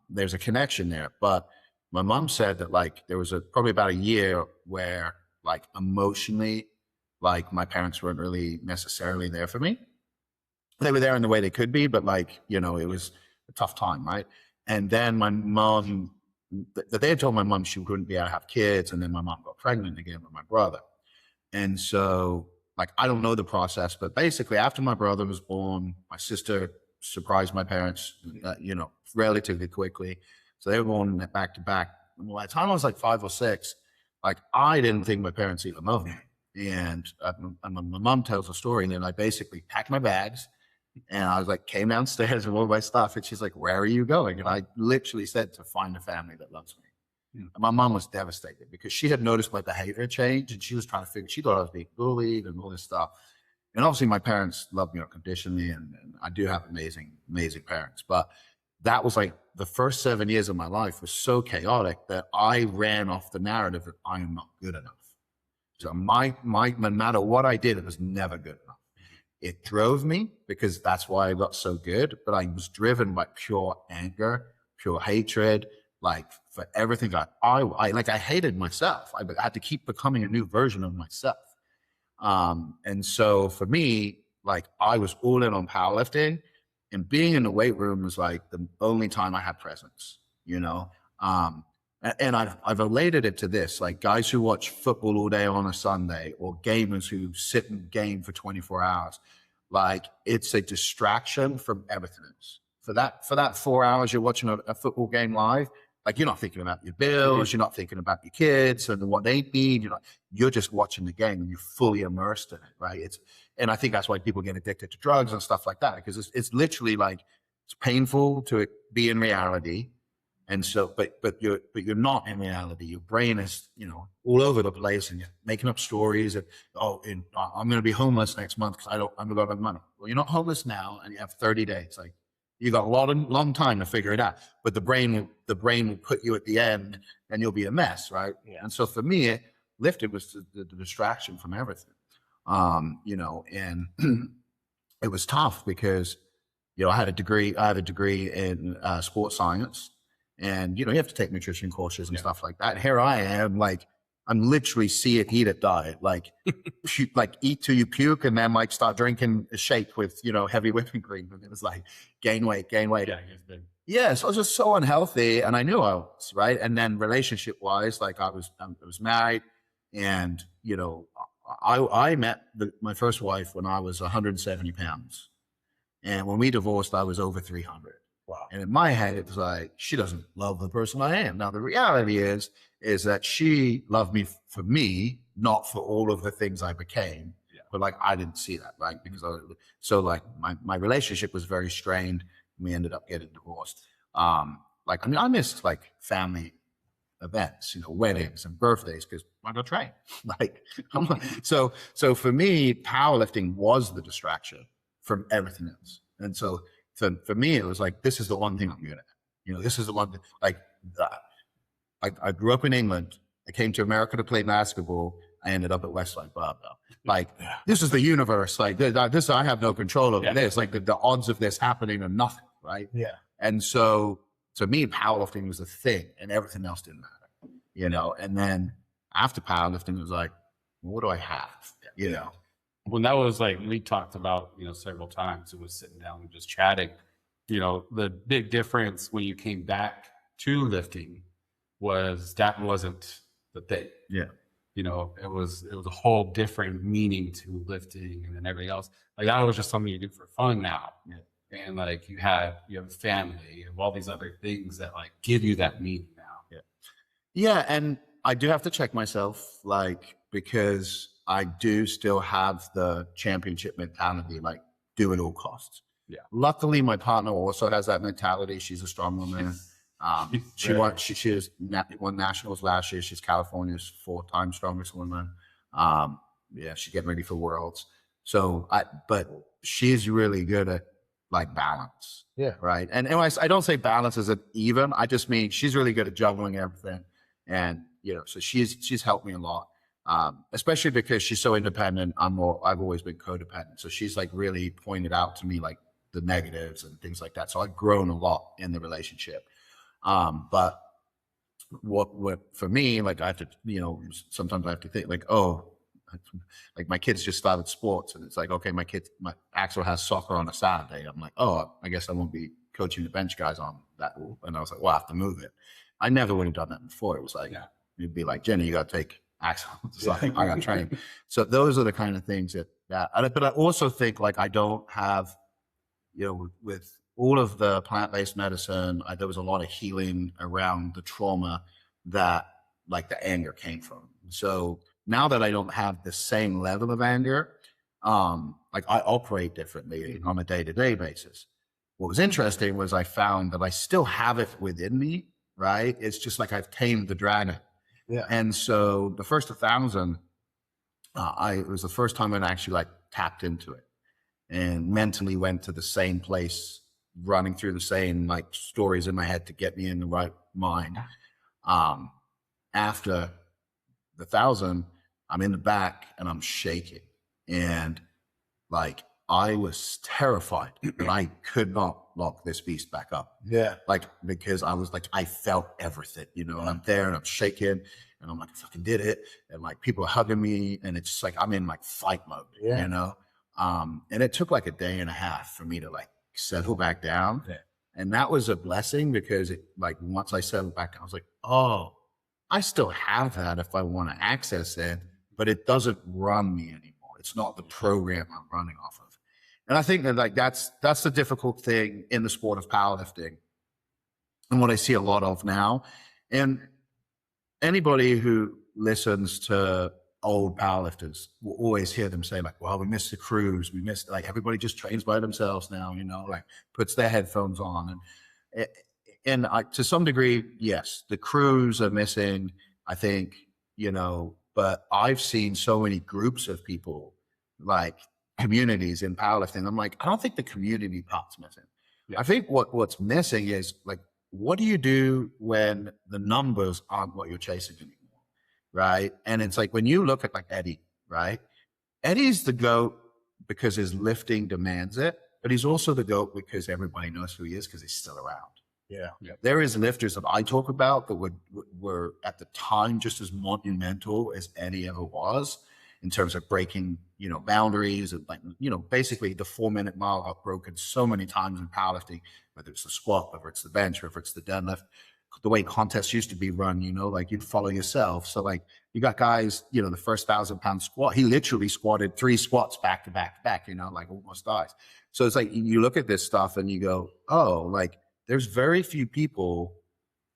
there's a connection there. But my mom said that like there was probably about a year where like emotionally, like my parents weren't really necessarily there for me. They were there in the way they could be, but like, it was a tough time, right? And then my mom, they had told my mom she wouldn't be able to have kids, and then my mom got pregnant again with my brother. And so, like, I don't know the process, but basically after my brother was born, my sister surprised my parents, relatively quickly. So they were born back to back. And by the time I was like 5 or 6, like, I didn't think my parents even loved me. And my mom tells a story, and then I basically packed my bags. And I was like, came downstairs with all my stuff. And she's like, where are you going? And I literally said, to find a family that loves me. And my mom was devastated because she had noticed my behavior change, and she was trying to figure, she thought I was being bullied and all this stuff. And obviously my parents loved me unconditionally, and I do have amazing, amazing parents. But that was like the first 7 years of my life was so chaotic that I ran off the narrative that I am not good enough. So no matter what I did, it was never good enough. it drove me because that's why I got so good. But I was driven by pure anger, pure hatred, like for everything. I hated myself. I had to keep becoming a new version of myself. And so for me, like I was all in on powerlifting, and being in the weight room was like the only time I had presence, you know? And I've related it to this, like guys who watch football all day on a Sunday, or gamers who sit and game for 24 hours. Like it's a distraction from everything else. For that 4 hours you're watching a football game live, like you're not thinking about your bills, you're not thinking about your kids and what they need. You're just watching the game and you're fully immersed in it, right? And I think that's why people get addicted to drugs and stuff like that, because it's literally like it's painful to be in reality. And so, but you're not in reality. Your brain is, all over the place, and you're making up stories. And I'm going to be homeless next month because I'm going to have money. Well, you're not homeless now, and you have 30 days. Like you got a long time to figure it out. But the brain will put you at the end, and you'll be a mess, right? Yeah. And so for me, lifting was the distraction from everything. And it was tough because I had a degree in sports science. And, you have to take nutrition courses and stuff like that. And here I am, like, I'm literally see it, eat it diet, like, eat till you puke, and then like start drinking a shake with, heavy whipping cream. And it was like, gain weight. Yeah. So I was just so unhealthy, and I knew I was, right. And then relationship wise, like I was married, and, I met my first wife when I was 170 pounds. And when we divorced, I was over 300. Wow. And in my head, it was like, she doesn't love the person I am. Now, the reality is that she loved me for me, not for all of the things I became. Yeah. But like, I didn't see that, right? Because my relationship was very strained. We ended up getting divorced. I missed like family events, weddings and birthdays, because I got trained. So for me, powerlifting was the distraction from everything else. And so for me, it was like, this is the one thing I'm good at. This is the one thing, I grew up in England. I came to America to play basketball. I ended up at Westside Barbell. Like, this is the universe. Like this, I have no control over this. Like the odds of this happening are nothing, right? Yeah. And so to me, powerlifting was the thing, and everything else didn't matter, And then after powerlifting, it was like, what do I have, When that was like, we talked about, several times, it was sitting down and just chatting, the big difference when you came back to lifting was that wasn't the thing. Yeah. It was a whole different meaning to lifting and then everything else. Like that was just something you do for fun now. Yeah. And like you have a family, you have all these other things that like give you that meaning now. Yeah. Yeah. And I do have to check myself, like, because I do still have the championship mentality, like do at all costs. Yeah. Luckily, my partner also has that mentality. She's a strong woman. She won nationals last year. She's California's 4-time strongest woman. She's getting ready for worlds. So but she's really good at like balance. Yeah. Right. And I don't say balance as an even. I just mean she's really good at juggling everything. And, so she's helped me a lot. Especially because she's so independent. I've always been codependent. So she's like really pointed out to me like the negatives and things like that. So I've grown a lot in the relationship. But what for me, like I have to, sometimes I have to think like, like my kids just started sports, and it's like, okay, my Axel has soccer on a Saturday. I'm like, I guess I won't be coaching the bench guys on that. And I was like, well, I have to move it. I never would have done that before. It was like, you'd be like, Jenny, you got to take Axel. I got trained. So those are the kind of things but I also think like I don't have, with all of the plant-based medicine, there was a lot of healing around the trauma that like the anger came from. So now that I don't have the same level of anger, like I operate differently on a day-to-day basis. What was interesting was I found that I still have it within me, right? It's just like I've tamed the dragon. Yeah. And so the first 1,000, it was the first time I actually like tapped into it and mentally went to the same place, running through the same like stories in my head to get me in the right mind. After the 1,000, I'm in the back and I'm shaking, and like I was terrified that I could not lock this beast back up. Yeah. Like, because I was like, I felt everything, you know, and I'm there and I'm shaking and I'm like, I fucking did it. And like people are hugging me and it's just like, I'm in like fight mode, you know? And it took like a day and a half for me to like settle back down. Yeah. And that was a blessing because it, like, once I settled back down, I was like, oh, I still have that if I want to access it, but it doesn't run me anymore. It's not the program I'm running off of. And I think that like, that's the difficult thing in the sport of powerlifting and what I see a lot of now. And anybody who listens to old powerlifters will always hear them say like, well, we missed the crews. We missed, like, everybody just trains by themselves now, you know, like puts their headphones on. And to some degree, yes, the crews are missing, I think, you know, but I've seen so many groups of people, like communities in powerlifting. I'm like, I don't think the community part's missing. I think what's missing is like, what do you do when the numbers aren't what you're chasing anymore? Right. And it's like, when you look at like Eddie, right? Eddie's the GOAT because his lifting demands it, but he's also the GOAT because everybody knows who he is because he's still around. Yeah. There is lifters that I talk about that were at the time just as monumental as Eddie ever was in terms of breaking, you know, boundaries and like, you know, basically the 4-minute mile got broken so many times in powerlifting, whether it's the squat, whether it's the bench, whether it's the deadlift, the way contests used to be run, you know, like you'd follow yourself. So like you got guys, you know, the first 1,000-pound squat, he literally squatted 3 squats back to back to back, you know, like almost dies. So it's like, you look at this stuff and you go, oh, like there's very few people,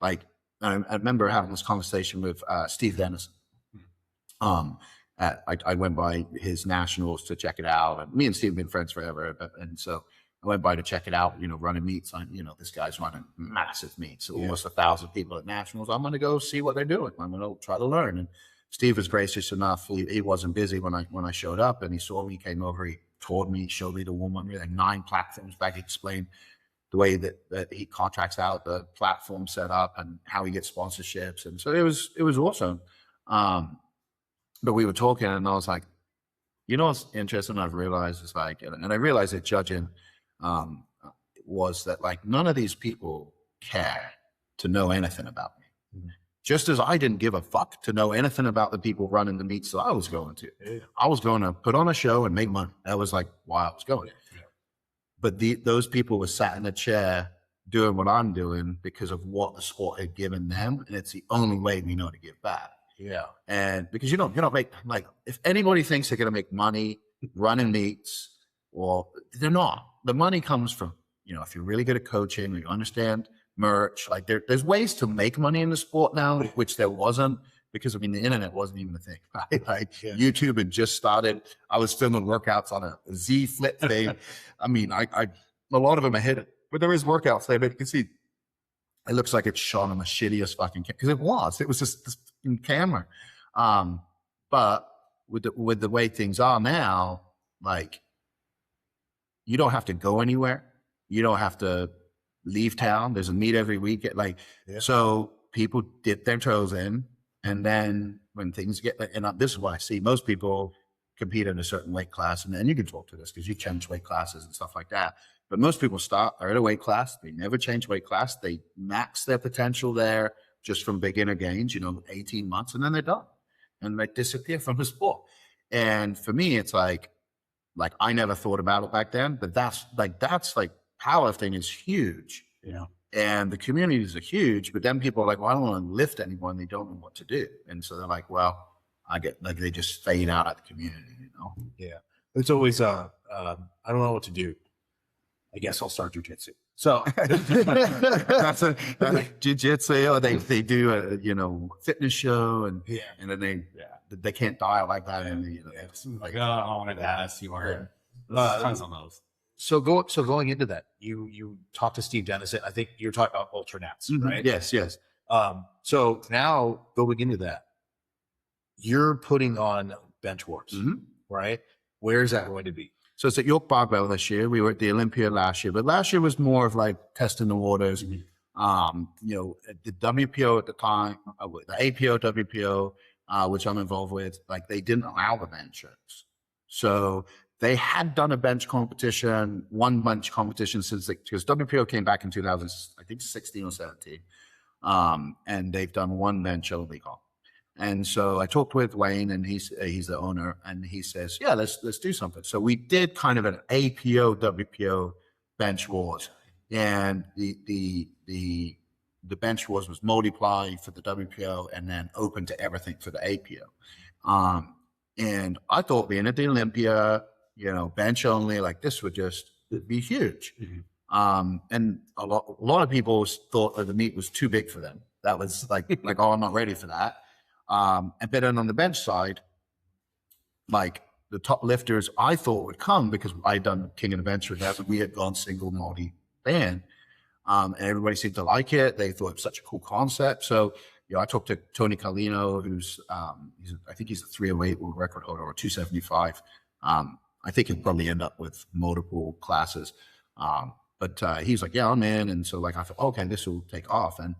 like, I remember having this conversation with Steve Dennison. I went by his nationals to check it out. And me and Steve have been friends forever. And so I went by to check it out, you know, running meets. You know, this guy's running massive meets. So almost 1,000 people at nationals. I'm going to go see what they're doing. I'm going to try to learn. And Steve was gracious enough. He wasn't busy when I showed up, and he saw me, came over, he toured me, showed me the warm-up, like 9 platforms back. He explained the way that he contracts out the platform set up and how he gets sponsorships. And so it was awesome. But we were talking and I was like, you know, what's interesting I've realized is like, and I realized that judging was that like, none of these people care to know anything about me. Just as I didn't give a fuck to know anything about the people running the meets that I was going to. I was going to put on a show and make money. That was like why I was going. But those people were sat in a chair doing what I'm doing because of what the sport had given them. And it's the only way we know to give back. Yeah. And because you don't make, like, if anybody thinks they're going to make money running meets, or they're not. The money comes from, you know, if you're really good at coaching, you understand merch, like there's ways to make money in the sport now, which there wasn't, because I mean, the internet wasn't even a thing, right? Like YouTube had just started. I was filming workouts on a Z Flip thing. I mean, I a lot of them are hidden, but there is workouts there, but you can see it looks like it's shot on the shittiest fucking camera, because it was just this camera. But with the way things are now, like, you don't have to go anywhere. You don't have to leave town. There's a meet every week. So people dip their toes in, and then when things get, and this is what I see, most people compete in a certain weight class, and then you can talk to this because you change weight classes and stuff like that. But most people are at a weight class. They never change weight class. They max their potential there just from beginner gains, 18 months, and then they're done and they disappear from the sport. And for me, it's like I never thought about it back then, but that's powerlifting is huge. And the communities are huge, but then people are like, well, I don't want to lift anymore, and they don't know what to do. And so they're like, well, they just fade out of the community, Yeah. It's always, I don't know what to do. I guess I'll start jujitsu. So that's jujitsu, or they do a fitness show, and then they can't die like that. Like, oh, I wanted to ask you are tons on those. So going into that, you talked to Steve Dennison. I think you're talking about Ultranats, right? Yes. So now going into that, you're putting on bench wars, right? Where is that going to be? So it's at York Barbell this year. We were at the Olympia last year, but last year was more of like testing the waters. The WPO at the time, the APO, WPO, which I'm involved with, like they didn't allow the bench shirts. So they had done a bench competition, one bench competition because WPO came back in 2016 or 17. And they've done one bench only comp. And so I talked with Wayne, and he's the owner, and he says, yeah, let's do something. So we did kind of an APO WPO bench wars, and the bench wars was multiply for the WPO and then open to everything for the APO. And I thought being at the Olympia, bench only, like this would just be huge. Mm-hmm. And a lot of people thought that the meet was too big for them. That was like, oh, I'm not ready for that. And then on the bench side, like the top lifters I thought would come because I'd done King of the Bench with that. We had gone single multi band. And everybody seemed to like it. They thought it was such a cool concept. So, I talked to Tony Carlino, who's, I think he's a 308 world record holder, or 275. I think he'll probably end up with multiple classes. But he's like, yeah, I'm in. And so like, I thought, okay, this will take off. And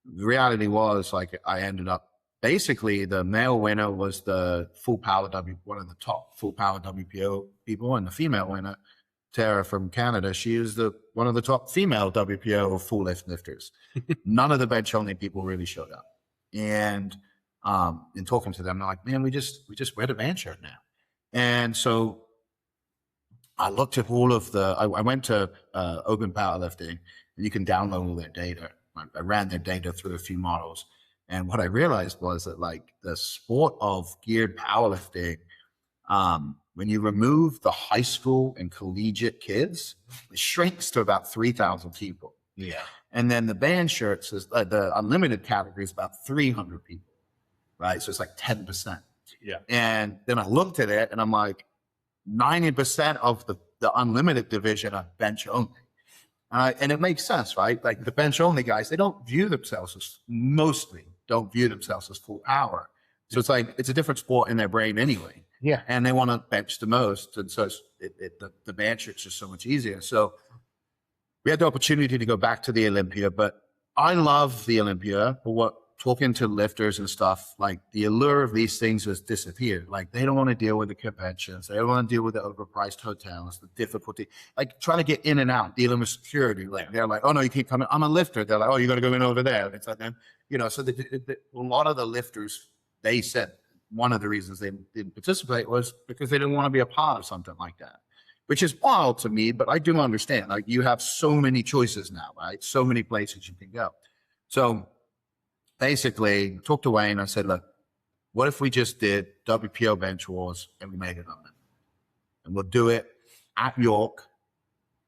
the reality was like, I ended up, basically the male winner was the full power one of the top full power WPO people, and the female winner, Tara from Canada, she is one of the top female WPO full lifters. None of the bench only people really showed up. And in talking to them, they're like, man, we just wear the band shirt now. And so I looked at all of I went to Open Powerlifting, and you can download all their data. I ran their data through a few models. And what I realized was that like the sport of geared powerlifting, when you remove the high school and collegiate kids, it shrinks to about 3,000 people. Yeah. And then the band shirts is the unlimited category is about 300 people, right? So it's like 10%. Yeah. And then I looked at it and I'm like, 90% of the unlimited division are bench only. And it makes sense, right? Like the bench only guys, they mostly don't view themselves as full power. So it's like, it's a different sport in their brain anyway. Yeah. And they want to bench the most. And so the bench shirt's just so much easier. So we had the opportunity to go back to the Olympia, but I love the Olympia for talking to lifters and stuff, like the allure of these things has disappeared. Like they don't want to deal with the conventions. They don't want to deal with the overpriced hotels, the difficulty, like trying to get in and out, dealing with security. Like they're like, oh no, you keep coming. I'm a lifter. They're like, oh, you got to go in over there. It's like, so a lot of the lifters, they said one of the reasons they didn't participate was because they didn't want to be a part of something like that, which is wild to me, but I do understand. Like you have so many choices now, right? So many places you can go. So basically, talked to Wayne. I said, look, what if we just did WPO bench wars and we made it on it? And we'll do it at York,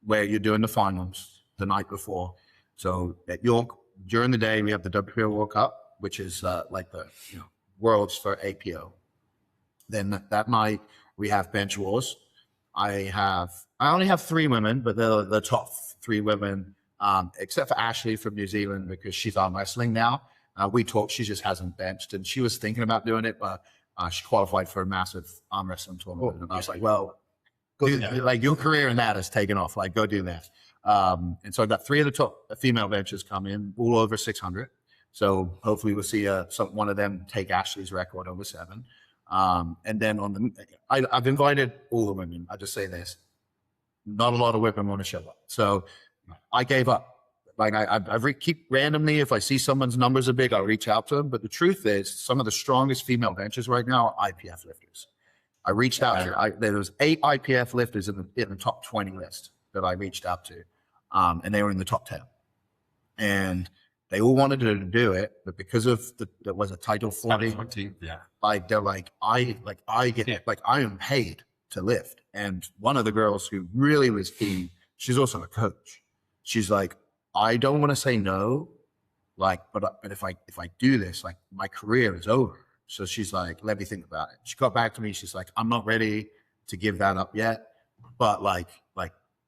where you're doing the finals the night before. So at York, during the day, we have the WPO World Cup, which is like the worlds for APO. Then that night, we have bench wars. I only have 3 women, but they're the top 3 women, except for Ashley from New Zealand, because she's arm wrestling now. We talked, she just hasn't benched, and she was thinking about doing it, but she qualified for a massive arm wrestling tournament. And I was like, well, like your career in that has taken off, like go do that. And so I got 3 of the top female benches come in, all over 600. So hopefully we'll see one of them take Ashley's record over 7. And then I've invited all the women. I just say this, not a lot of women want to show up. So I gave up. Like I keep randomly, if I see someone's numbers are big, I'll reach out to them. But the truth is, some of the strongest female benches right now are IPF lifters. I reached out to, there was 8 IPF lifters in the top 20 list that I reached out to. And they were in the top 10. And they all wanted to do it, but because of there was a Title 40, yeah. Like they're like, I am paid to lift. And one of the girls who really was keen, she's also a coach. She's like, I don't want to say no, like, but if I do this, like my career is over. So she's like, let me think about it. She got back to me. She's like, I'm not ready to give that up yet, but like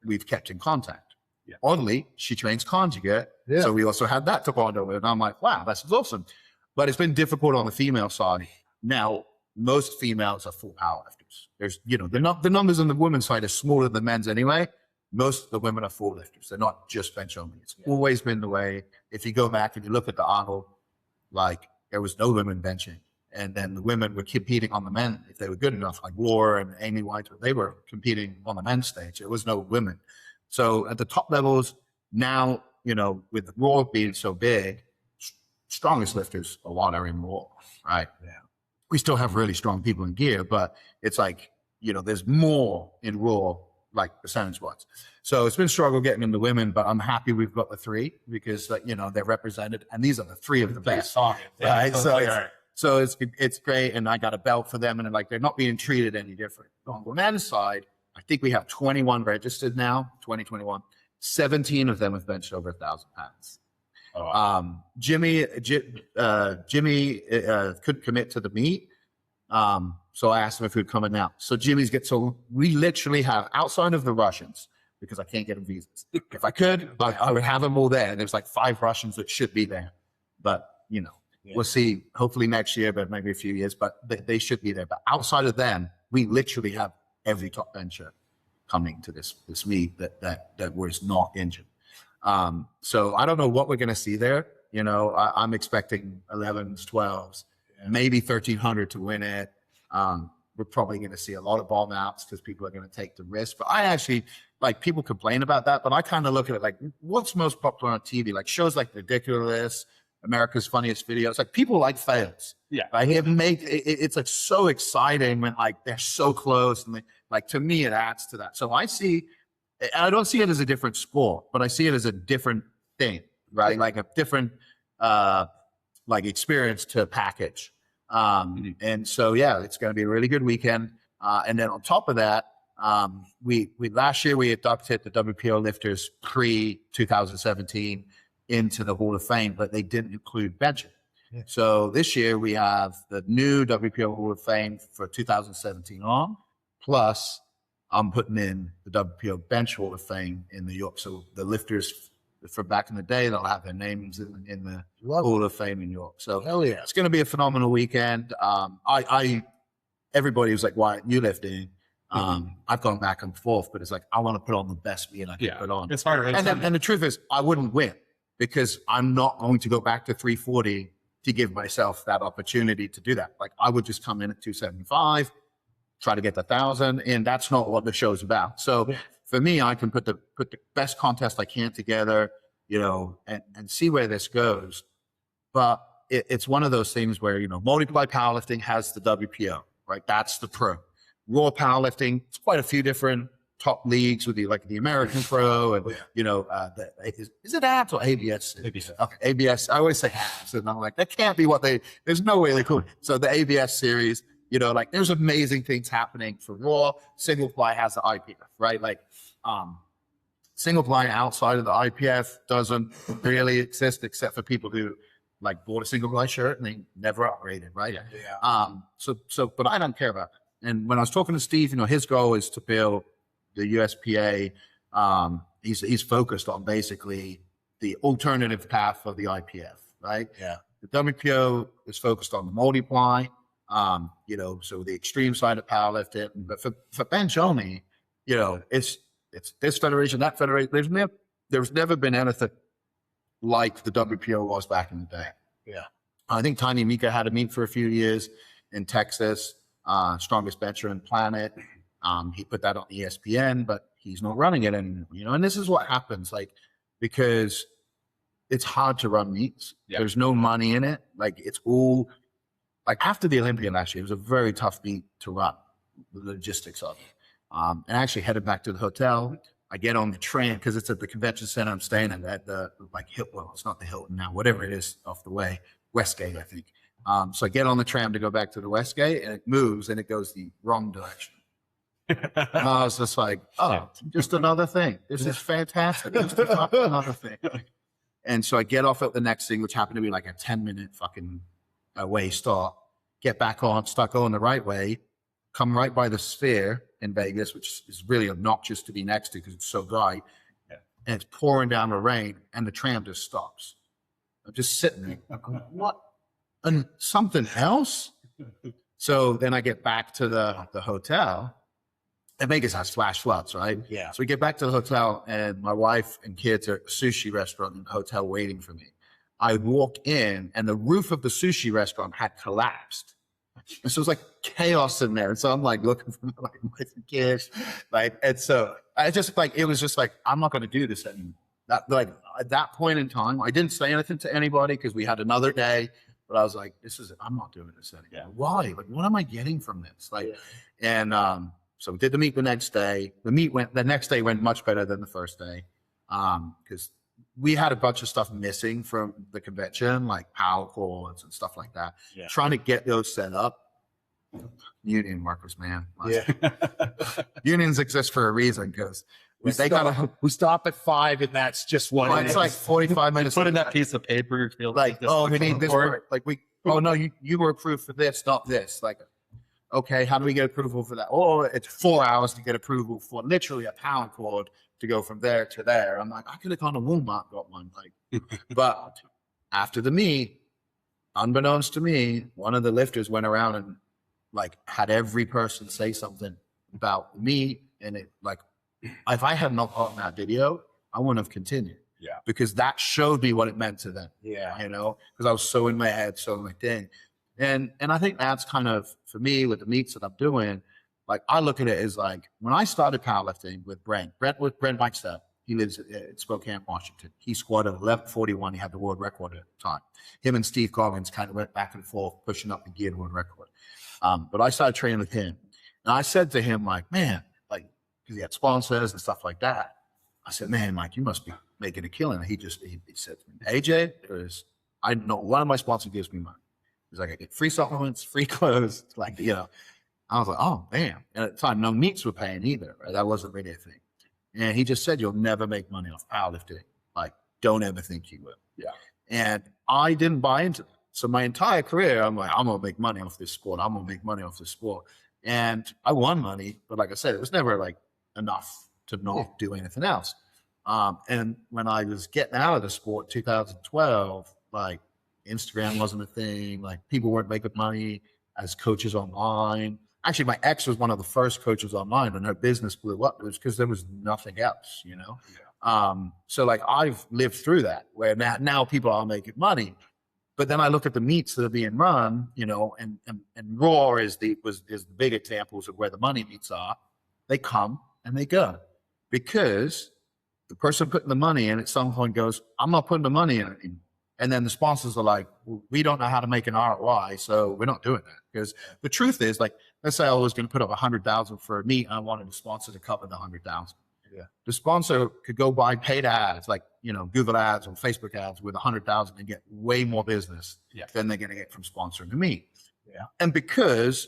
we've kept in contact. Yeah. Oddly, she trains conjugate. Yeah. So we also had that to bond over. And I'm like, wow, that's awesome. But it's been difficult on the female side. Now, most females are full powerlifters. There's, the numbers on the women's side are smaller than men's anyway. Most of the women are full lifters. They're not just bench only. It's always been the way. If you go back and you look at the Arnold, like there was no women benching. And then the women were competing on the men if they were good enough, like Laura and Amy White, they were competing on the men's stage. There was no women. So at the top levels now, you know, with Raw being so big, strongest lifters, a lot are in Raw, right? Yeah. We still have really strong people in gear, but it's like, you know, there's more in Raw, like percentage wise. So it's been a struggle getting in the women, but I'm happy we've got the 3 because, you know, they're represented, and these are the 3 of the best. Right? So it's great, and I got a belt for them, and like they're not being treated any different. On the men's side, I think we have 21 registered now, 2021. 17 of them have benched over 1,000 pounds. Oh, wow. Jimmy couldn't commit to the meet. So I asked him if he'd come in now. So so we literally have, outside of the Russians, because I can't get them visas. If I could, I would have them all there. And there's like 5 Russians that should be there. But, you know, we'll see, hopefully next year, but maybe a few years, but they should be there. But outside of them, we literally have every top bencher coming to this meet that was not injured. So I don't know what we're going to see there. You know, I'm expecting 11s, 12s, maybe 1,300 to win it. We're probably going to see a lot of bomb outs because people are going to take the risk. But I actually, like, people complain about that, but I kind of look at it like, what's most popular on TV? Like shows like Ridiculous, America's Funniest Videos. Like people like fails. Yeah. Like it's like so exciting when like they're so close, and like to me it adds to that. So I don't see it as a different sport, but I see it as a different thing, right? Like a different like experience to package. And so, yeah, it's going to be a really good weekend. And then on top of that, we last year we adopted the WPO lifters pre-2017 into the Hall of Fame, but they didn't include benching. Yeah. So this year we have the new WPO Hall of Fame for 2017 on, plus I'm putting in the WPO Bench Hall of Fame in New York. So the lifters from back in the day, they'll have their names in the Hall of Fame in New York. So hell yeah, it's going to be a phenomenal weekend. Everybody was like, "Why aren't you lifting?" I've gone back and forth, but it's like I want to put on the best meet I can put on. It's hard. And the truth is, I wouldn't win because I'm not going to go back to 340 to give myself that opportunity to do that. Like I would just come in at 275, try to get the 1,000, and that's not what the show's about. So for me, I can put the best contest I can together, you know, and see where this goes. But it's one of those things where, you know, Multiply Powerlifting has the WPO, right? That's the pro. Raw Powerlifting, it's quite a few different top leagues with the American Pro and, you know, is it abs or ABS? ABS. Okay, ABS. I always say abs, and I'm like, that can't be what there's no way they could. So the ABS series, you know, like there's amazing things happening for Raw. Single ply has the IPF, right? Like, single ply outside of the IPF doesn't really exist except for people who like bought a single ply shirt and they never upgraded, right? Yeah. But I don't care about that. And when I was talking to Steve, you know, his goal is to build the USPA. He's focused on basically the alternative path of the IPF, right? Yeah. The WPO is focused on the multiply, you know, so the extreme side of powerlifting. But for bench only, you know, it's this federation, that federation. There's never been anything like the WPO was back in the day. Yeah. I think Tiny Mika had a meet for a few years in Texas, strongest bencher in the planet. He put that on ESPN, but he's not running it anymore, you know, and this is what happens, like, because it's hard to run meets. Yeah. There's no money in it. Like it's all like after the Olympian last year, it was a very tough meet to run, the logistics of it. And I actually headed back to the hotel. I get on the train because it's at the convention center I'm staying at the well, it's not the Hilton now, whatever it is off the way, Westgate, I think. So I get on the tram to go back to the Westgate, and it moves and it goes the wrong direction. And I was just like, oh, just another thing. This is fantastic. Just another thing. And so I get off at the next thing, which happened to be like a 10-minute fucking away stop, get back on, start going the right way, come right by the Sphere in Vegas, which is really obnoxious to be next to because it's so dry. Yeah. And it's pouring down the rain, and the tram just stops. I'm just sitting there. I'm going, what? And something else? So then I get back to the hotel. And Vegas has flash floods, right? Yeah. So we get back to the hotel, and my wife and kids are at a sushi restaurant in the hotel waiting for me. I walk in, and the roof of the sushi restaurant had collapsed And so it's like chaos in there. So I'm like looking for like my kids, like, and so I just like, it was just like, I'm not going to do this anymore. That, like, at that point in time, I didn't say anything to anybody because we had another day, but I was like, I'm not doing this anymore. Yeah. Why? Like, what am I getting from this? Like, and so we did the meet the next day. The next day went much better than the first day. Because we had a bunch of stuff missing from the convention, like power cords and stuff like that. Yeah. Trying to get those set up. Union workers, man. Yeah. Unions exist for a reason because We stop at 5 and that's just one. it's like 45 minutes. Put in that piece of paper. Feel Like, this oh, we need this. report. Like no, you were approved for this, not this. Like, okay, how do we get approval for that? Oh, it's 4 hours to get approval for literally a power cord to go from there to there. I'm like, I could have gone to Walmart, got one. Like, but after the meet, unbeknownst to me, one of the lifters went around and like had every person say something about me. And it like, if I had not gotten that video, I wouldn't have continued. Yeah. Because that showed me what it meant to them. Yeah. You know, because I was so in my head, so in my thing. And I think that's kind of, for me, with the meets that I'm doing, like I look at it as like, when I started powerlifting with Brent Whitestep, he lives in Spokane, Washington. He squatted 1141. He had the world record at the time. Him and Steve Goggins kind of went back and forth, pushing up the geared world record. But I started training with him. And I said to him, like, man, like, because he had sponsors and stuff like that. I said, man, Mike, you must be making a killing. He said to me, AJ, I know one of my sponsors gives me money. He's like, I get free supplements, free clothes. It's like, you know, I was like, oh, man. And at the time, no meets were paying either. Right? That wasn't really a thing. And he just said, you'll never make money off powerlifting. Like, don't ever think you will. Yeah. And I didn't buy into that. So my entire career, I'm like, I'm going to make money off this sport. I'm going to make money off this sport. And I won money. But like I said, it was never like enough to not do anything else. And when I was getting out of the sport, 2012, like, Instagram wasn't a thing. Like, people weren't making money as coaches online. Actually, my ex was one of the first coaches online, and her business blew up. It was because there was nothing else, you know? Yeah. So like, I've lived through that where now people are making money. But then I look at the meets that are being run, you know, and Raw is the big examples of where the money meets are. They come and they go because the person putting the money in at some point goes, I'm not putting the money in anymore. And then the sponsors are like, well, we don't know how to make an ROI, so we're not doing that. Because the truth is, like, let's say I was going to put up 100,000 for a meet, and I wanted the sponsor to cover the 100,000. Yeah. The sponsor could go buy paid ads, like, you know, Google ads or Facebook ads with 100,000 and get way more business than they're going to get from sponsoring the meet. Yeah. And because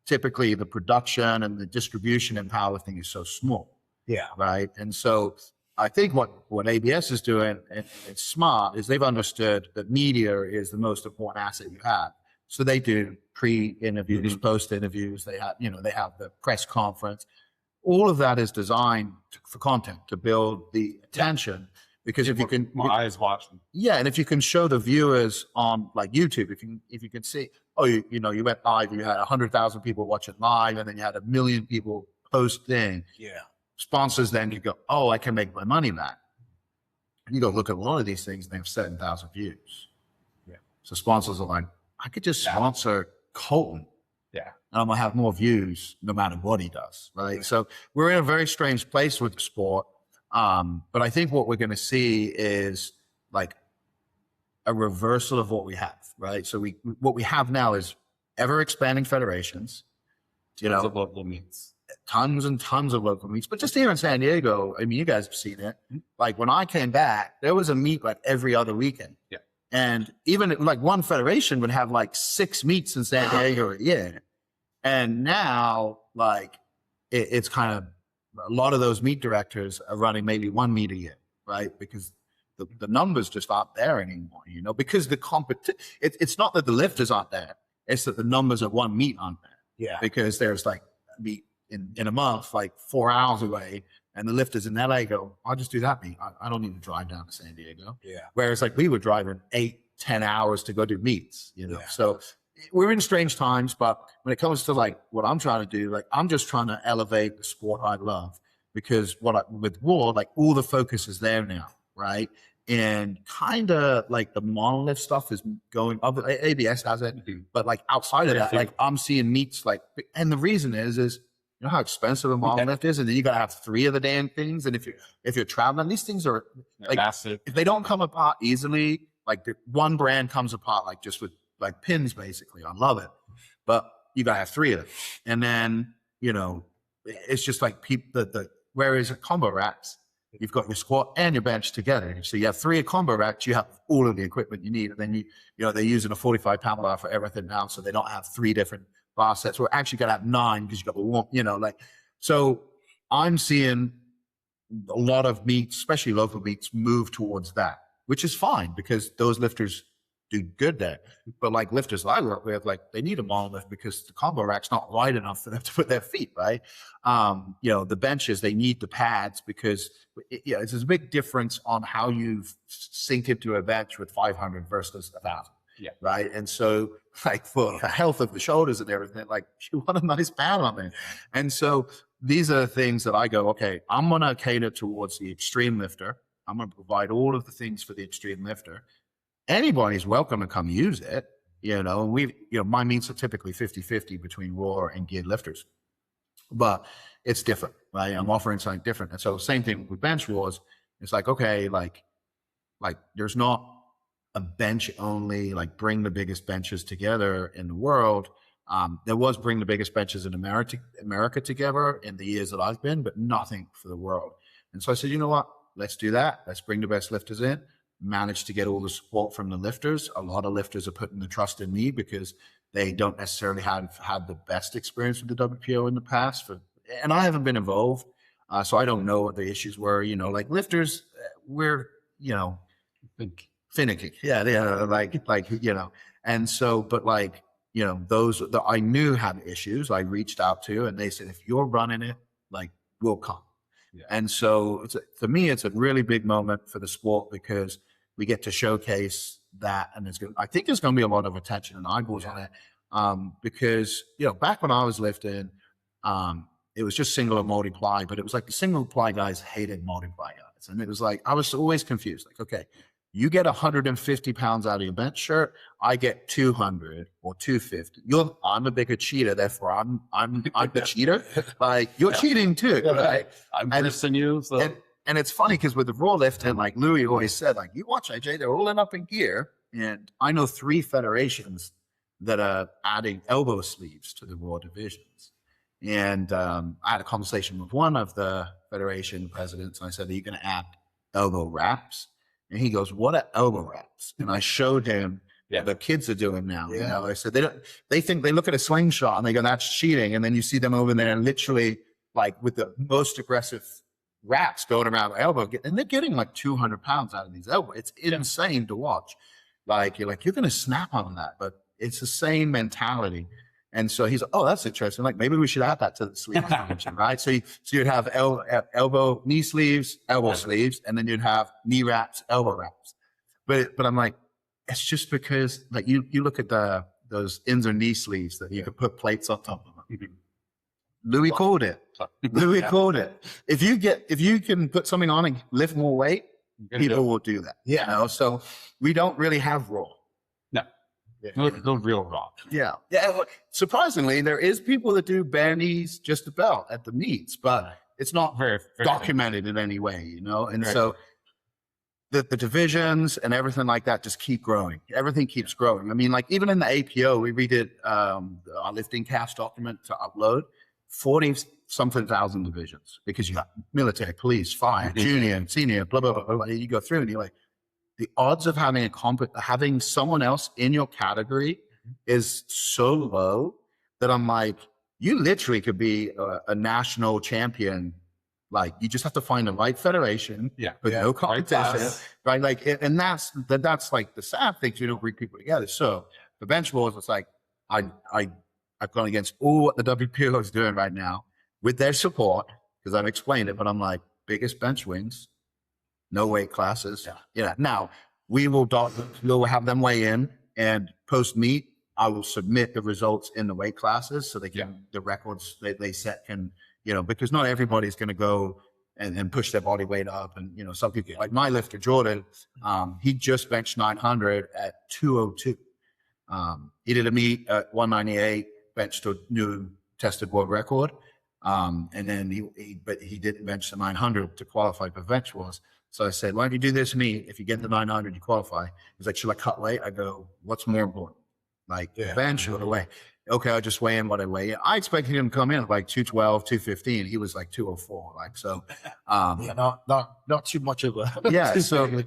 typically the production and the distribution in powerlifting is so small. Yeah. Right. And so I think what ABS is doing, and it's smart, is they've understood that media is the most important asset you have. So they do pre-interviews, post-interviews. They have the press conference. All of that is designed for content to build the attention. Because if you can, my eyes watching. Yeah, and if you can show the viewers on like YouTube, if you can see, oh, you know, you went live, you had 100,000 people watching live, and then you had 1 million people posting. Yeah. Sponsors, then you go, oh, I can make my money back. You go look at a lot of these things, and they have 7,000 views. Yeah. So sponsors are like, I could just sponsor Colton. Yeah. And I'm going to have more views no matter what he does. Right. Yeah. So we're in a very strange place with the sport. But I think what we're going to see is like a reversal of what we have. Right. So what we have now is ever expanding federations, Tons of local meets. Tons and tons of local meets, but just here in San Diego, I mean, you guys have seen it. Like when I came back, there was a meet like every other weekend. Yeah. And even like one federation would have like 6 meets in San Diego a year. And now like it's kind of, a lot of those meet directors are running maybe 1 meet a year, right? Because the numbers just aren't there anymore, you know, because the it's not that the lifters aren't there. It's that the numbers of 1 meet aren't there. Yeah. Because there's like a meet in a month, like 4 hours away, and the lifters in LA go, I'll just do that meet. I don't need to drive down to San Diego. Yeah. Whereas like we were driving 8-10 hours to go do meets, you know? Yeah. So we're in strange times, but when it comes to like what I'm trying to do, like I'm just trying to elevate the sport I love, because with Raw, like all the focus is there now. Right. and kind of like the monolith stuff is going up. ABS has it, but like outside of that, like I'm seeing meets like, and the reason is you know how expensive a monolith is, and then you gotta have 3 of the damn things. And if you're traveling, these things are like massive. If they don't come apart easily, like one brand comes apart like just with like pins basically. I love it, but you gotta have 3 of them, and then you know it's just like whereas a combo racks, you've got your squat and your bench together. So you have 3 combo racks, you have all of the equipment you need. And then you know, they're using a 45-pound bar for everything now. So they don't have 3 different bar sets. We're actually going to have 9 because you got the one, you know, like, so I'm seeing a lot of meets, especially local meets, move towards that, which is fine because those lifters do good there. But like lifters I work with, like they need a monolift because the combo rack's not wide enough for them to put their feet, right? You know, the benches, they need the pads because it's a big difference on how you sink into a bench with 500 versus 1,000. Yeah. Right. And so like for the health of the shoulders and everything, like you want a nice pad on there. And so these are the things that I go, okay, I'm going to cater towards the extreme lifter. I'm going to provide all of the things for the extreme lifter. Anybody's welcome to come use it, you know. My meets are typically 50-50 between raw and geared lifters, but it's different, right? I'm offering something different. And so same thing with bench raws. It's like, okay, like there's not a bench only, like bring the biggest benches together in the world. There was bring the biggest benches in America together in the years that I've been, but nothing for the world. And so I said, you know what, let's do that. Let's bring the best lifters in. Managed to get all the support from the lifters. A lot of lifters are putting the trust in me because they don't necessarily have had the best experience with the WPO in the past. And I haven't been involved, so I don't know what the issues were. You know, like lifters, we're, you know, finicky. Yeah, like you know. And so, but like, you know, those that I knew had issues, I reached out to, and they said, if you're running it, like, we'll come. Yeah. And so for me, it's a really big moment for the sport because we get to showcase that, and I think there's going to be a lot of attention and eyeballs on it, because you know, back when I was lifting, it was just single and multiply, but it was like the single ply guys hated multiply guys, and it was like I was always confused. Like, okay, you get 150 pounds out of your bench shirt, I get 200 or 250. I'm a bigger cheater, therefore I'm the cheater. Like you're cheating too, right? I'm worse than you. So. And it's funny because with the raw lifting, like Louis always said, like you watch AJ, they're all in up in gear. And I know 3 federations that are adding elbow sleeves to the raw divisions. And I had a conversation with one of the federation presidents, and I said, are you going to add elbow wraps? And he goes, what are elbow wraps? And I showed him what the kids are doing now. Yeah. You know, I said, they look at a slingshot and they go, that's cheating. And then you see them over there literally like with the most aggressive wraps going around the elbow, and they're getting like 200 pounds out of these elbows. It's insane to watch. Like, you're going to snap on that, but it's the same mentality. And so he's like, oh, that's interesting. Like, maybe we should add that to the sleeve function, right? So you'd have elbow, knee sleeves, elbow sleeves, and then you'd have knee wraps, elbow wraps. But I'm like, it's just because like you look at those ins or knee sleeves that you could put plates on top of them. Louis called it. Louis called it. If you can put something on and lift more weight, people will do that. Yeah. You know? So we don't really have raw. No real raw. Yeah. Surprisingly, there is people that do bare knees just about at the meets, but it's not very documented in any way, you know? And so the divisions and everything like that just keep growing. Everything keeps growing. I mean, like even in the APO, we redid our lifting cast document to upload 40-something thousand divisions because you got military, police, fire, junior, senior, blah, blah, blah, blah. You go through and you're like, the odds of having someone else in your category is so low that I'm like, you literally could be a national champion. Like you just have to find the right federation with no competition, right? Like, and that's like the sad thing. You don't bring people together. So the bench wars, it's like I've gone against all what the WPO is doing right now with their support because I've explained it. But I'm like, biggest bench wins. No weight classes. Yeah. Now we'll have them weigh in, and post meet, I will submit the results in the weight classes so they can the records they set can, you know, because not everybody's going to go and push their body weight up. And, you know, some people like my lifter, Jordan, he just benched 900 at 202. He did a meet at 198, benched a new tested world record. And then he didn't bench the 900 to qualify for bench wars. So I said, why don't you do this meet? If you get the 900, you qualify. He's like, should I cut weight? I go, what's more important? Like the bench or the weight? Okay, I'll just weigh in what I weigh. I expected him to come in at like 212, 215. He was like 204. Like, so, not too much of a, yeah. So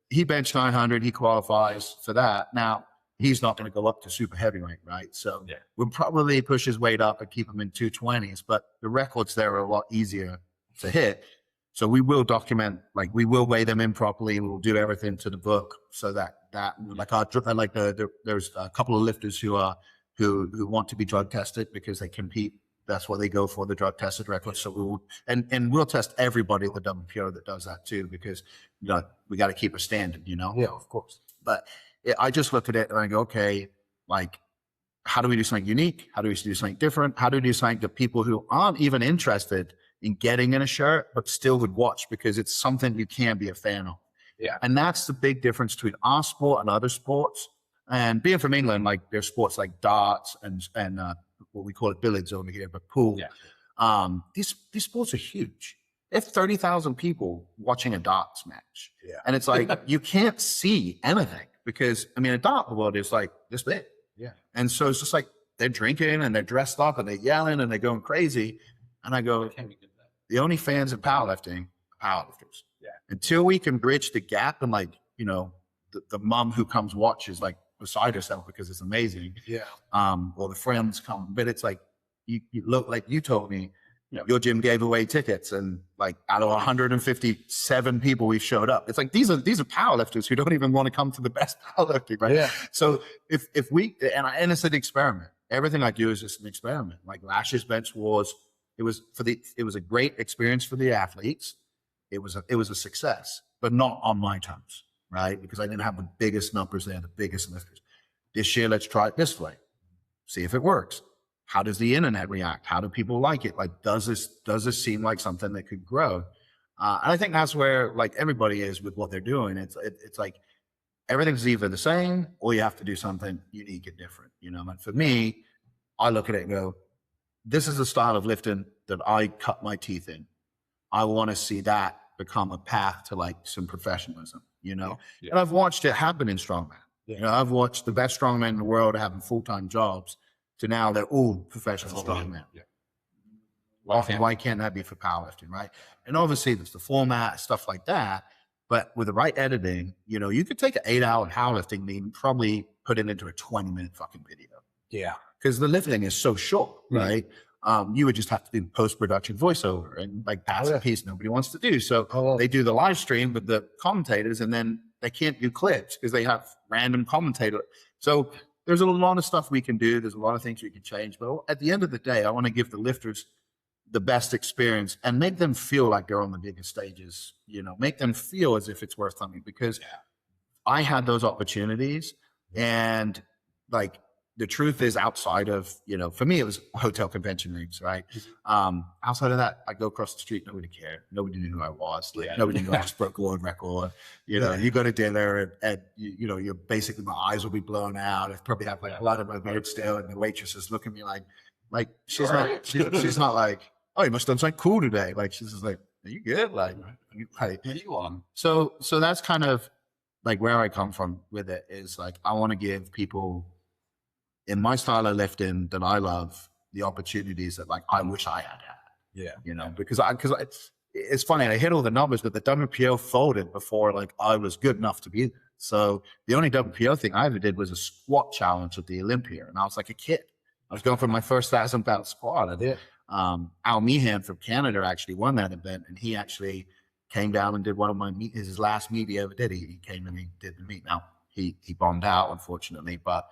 he benched 900. He qualifies for that. Now he's not going to go up to super heavyweight, right? So we'll probably push his weight up and keep him in 220s, but the records there are a lot easier to hit. So we will document, like we will weigh them in properly. We'll do everything to the book so that there's a couple of lifters who want to be drug tested because they compete. That's what they go for, the drug tested record. So we'll test everybody with WPO that does that too, because you know, we got to keep a standard, you know? Yeah, of course. But I just look at it and I go, okay, like, how do we do something unique? How do we do something different? How do we do something that people who aren't even interested in getting in a shirt, but still would watch because it's something you can be a fan of? Yeah. And that's the big difference between our sport and other sports. And being from England, like there's sports like darts and what we call it billiards over here, but pool. Yeah. These sports are huge. They have 30,000 people watching a darts match. Yeah. And it's like, you can't see anything because, I mean, a dart world is like this big. Yeah. And so it's just like, they're drinking and they're dressed up and they're yelling and they're going crazy. And I go, the only fans of powerlifting are powerlifters. Yeah. Until we can bridge the gap and like, you know, the mom who comes watch is like beside herself because it's amazing. Yeah. Or the friends come, but it's like, you look like you told me, your gym gave away tickets and like out of 157 people we showed up. It's like, these are powerlifters who don't even want to come to the best powerlifting, right? Yeah. So if we, and it's an experiment, everything I do is just an experiment. Like Lash's bench wars, it was a great experience for the athletes. It was a success, but not on my terms, right? Because I didn't have the biggest numbers there, the biggest lifters. This year, let's try it this way. See if it works. How does the internet react? How do people like it? Like, does this seem like something that could grow? And I think that's where like everybody is with what they're doing. It's like everything's either the same or you have to do something unique and different, you know? And for me, I look at it and go, this is the style of lifting that I cut my teeth in. I want to see that become a path to like some professionalism, you know? Yeah. And I've watched it happen in strongman. Yeah. You know, I've watched the best strongmen in the world having full-time jobs to now they're all professional strongmen. Yeah. Why can't that be for powerlifting, right? And obviously there's the format, stuff like that. But with the right editing, you know, you could take an 8-hour powerlifting meet and probably put it into a 20-minute fucking video. Yeah. Because the lifting is so short, right? You would just have to do post-production voiceover and like that's a piece nobody wants to do. So they do the live stream with the commentators and then they can't do clips because they have random commentator. So there's a lot of stuff we can do. There's a lot of things we can change. But at the end of the day, I want to give the lifters the best experience and make them feel like they're on the biggest stages, you know, make them feel as if it's worth something because I had those opportunities and like, the truth is outside of, you know, for me, it was hotel convention rooms, right? Outside of that, I go across the street, nobody cared. Nobody knew who I was. Like, nobody knew I just broke a world record. You know, you go to dinner and you know, you're basically, my eyes will be blown out. I probably have like a lot of my beard still. And the waitresses look at me like she's not like, oh, you must have done something cool today. Like, she's just like, are you good? Like, You on. So that's kind of like where I come from with it is like, I want to give people in my style of lifting that I love, the opportunities that like I wish I had. Yeah. You know, because it's funny, I hit all the numbers, but the WPO folded before like I was good enough to be there. So the only WPO thing I ever did was a squat challenge at the Olympia, and I was like a kid. I was going for my first 1,000-pound squat. And Al Meehan from Canada actually won that event, and he actually came down and did one of my his last meet he ever did. He came and he did the meet. Now he bombed out, unfortunately, but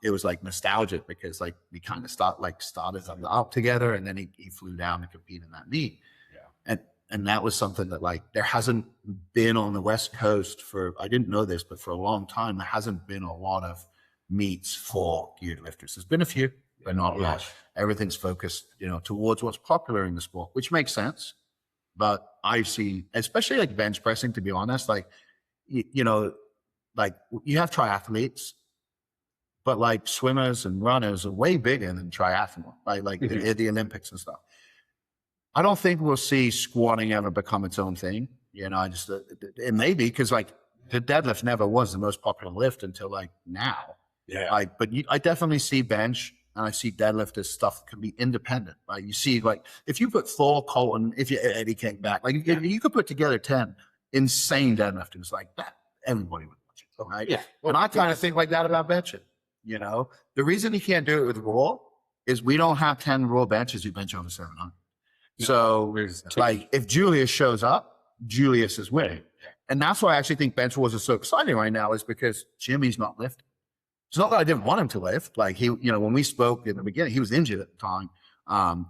it was like nostalgic because like we kind of started on the up together, and then he flew down to compete in that meet. Yeah. And that was something that like there hasn't been on the West Coast for, I didn't know this, but for a long time, there hasn't been a lot of meets for geared lifters. There's been a few, but not a lot. Everything's focused, you know, towards what's popular in the sport, which makes sense. but I see, especially like bench pressing, to be honest, like, you know, like you have triathletes, but like swimmers and runners are way bigger than triathlon, right? Like the Olympics and stuff. I don't think we'll see squatting ever become its own thing. You know, it may be because like the deadlift never was the most popular lift until like now. Yeah. Like, but I definitely see bench and I see deadlift as stuff that can be independent. Right? You see, like if you put Thor, Colton, if you Eddie came back, like you could put together 10 insane deadlifters like that. Everybody would watch it, right? Yeah. And I kind of think like that about benching. You know, the reason he can't do it with raw is we don't have 10 raw benches who bench over 700. So, like, if Julius shows up, Julius is winning. And that's why I actually think bench wars are so exciting right now, is because Jimmy's not lifting. It's not that I didn't want him to lift. Like, he, you know, when we spoke in the beginning, he was injured at the time.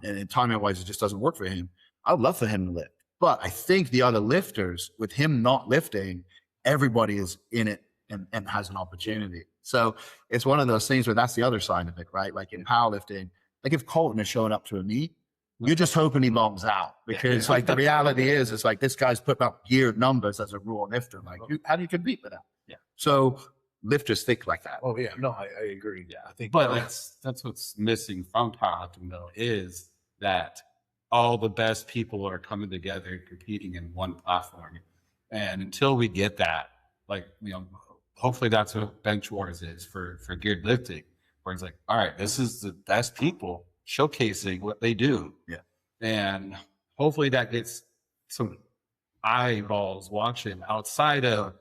And timing wise, it just doesn't work for him. I would love for him to lift. But I think the other lifters, with him not lifting, everybody is in it and has an opportunity. So it's one of those things where that's the other side of it, right? Like in powerlifting, like if Colton is showing up to a meet, you're just hoping he longs out, because like the reality is, it's like this guy's putting up geared numbers as a raw lifter. Like, how do you compete with that? Yeah. So lifters think like that. Oh yeah, no, I agree. Yeah, I think, but that's what's missing from powerlifting though, is that all the best people are coming together, competing in one platform. And until we get that, like, you know, hopefully that's what Bench Wars is for geared lifting, where it's like, all right, this is the best people showcasing what they do. Yeah. And hopefully that gets some eyeballs watching outside of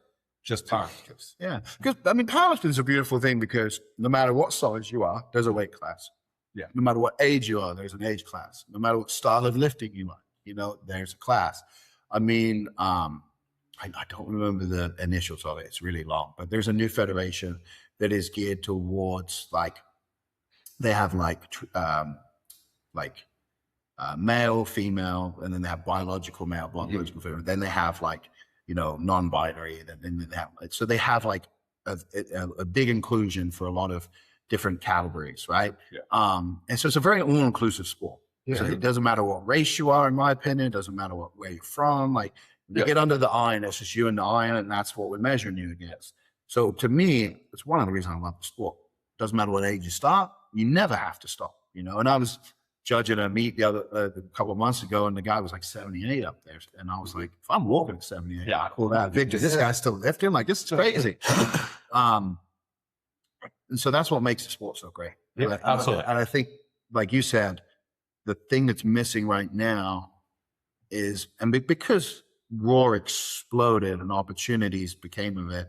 just powerlifters. Yeah. Because, I mean, powerlifting is a beautiful thing, because no matter what size you are, there's a weight class. Yeah. No matter what age you are, there's an age class. No matter what style of lifting you like, you know, there's a class. I mean, I don't remember the initials of it. It's really long, but there's a new federation that is geared towards, like, they have male, female, and then they have biological male, biological female. Then they have like, you know, non-binary. Then they have, so they have like a big inclusion for a lot of different categories, right? Yeah. And so it's a very all-inclusive sport. Yeah. So it doesn't matter what race you are, in my opinion. It doesn't matter where you're from. Like, you get under the iron, it's just you and the iron, and that's what we're measuring you against. So to me, it's one of the reasons I love the sport. Doesn't matter what age you start, you never have to stop, you know. And I was judging a meet a couple of months ago, and the guy was like 78 up there. And I was like, if I'm walking at 78, Yeah. I call that Victor. This guy's still lifting? Like, this is crazy. And so that's what makes the sport so great. Yeah, absolutely. And I think, like you said, the thing that's missing right now is, and because Raw exploded and opportunities became of it,